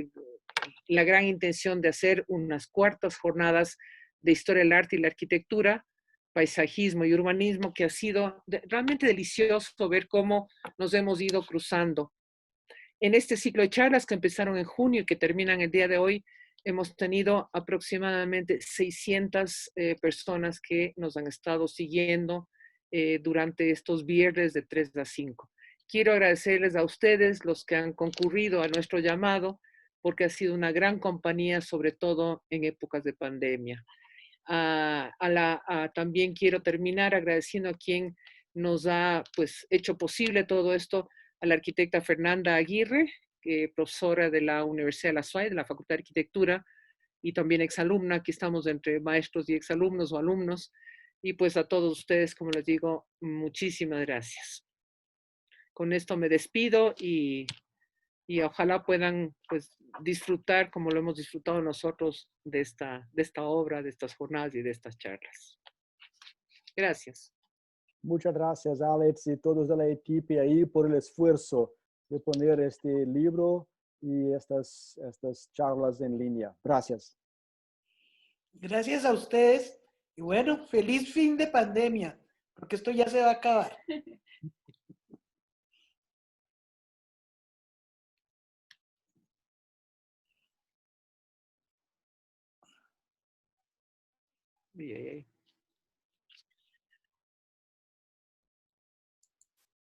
la gran intención de hacer unas cuartas jornadas de historia del arte y la arquitectura, paisajismo y urbanismo, que ha sido realmente delicioso ver cómo nos hemos ido cruzando. En este ciclo de charlas que empezaron en junio y que terminan el día de hoy, hemos tenido aproximadamente 600 personas que nos han estado siguiendo durante estos viernes de 3 a 5. Quiero agradecerles a ustedes, los que han concurrido a nuestro llamado, porque ha sido una gran compañía, sobre todo en épocas de pandemia. También quiero terminar agradeciendo a quien nos ha pues, hecho posible todo esto, a la arquitecta Fernanda Aguirre, profesora de la Universidad de la SUAY, de la Facultad de Arquitectura, y también exalumna. Aquí estamos entre maestros y exalumnos o alumnos. Y pues a todos ustedes, como les digo, muchísimas gracias. Con esto me despido y ojalá puedan pues, disfrutar, como lo hemos disfrutado nosotros, de esta obra, de estas jornadas y de estas charlas. Gracias. Muchas gracias, Alex, y todos de la equipe ahí por el esfuerzo de poner este libro y estas charlas en línea. Gracias. Gracias a ustedes. Y bueno, feliz fin de pandemia, porque esto ya se va a acabar. Bien.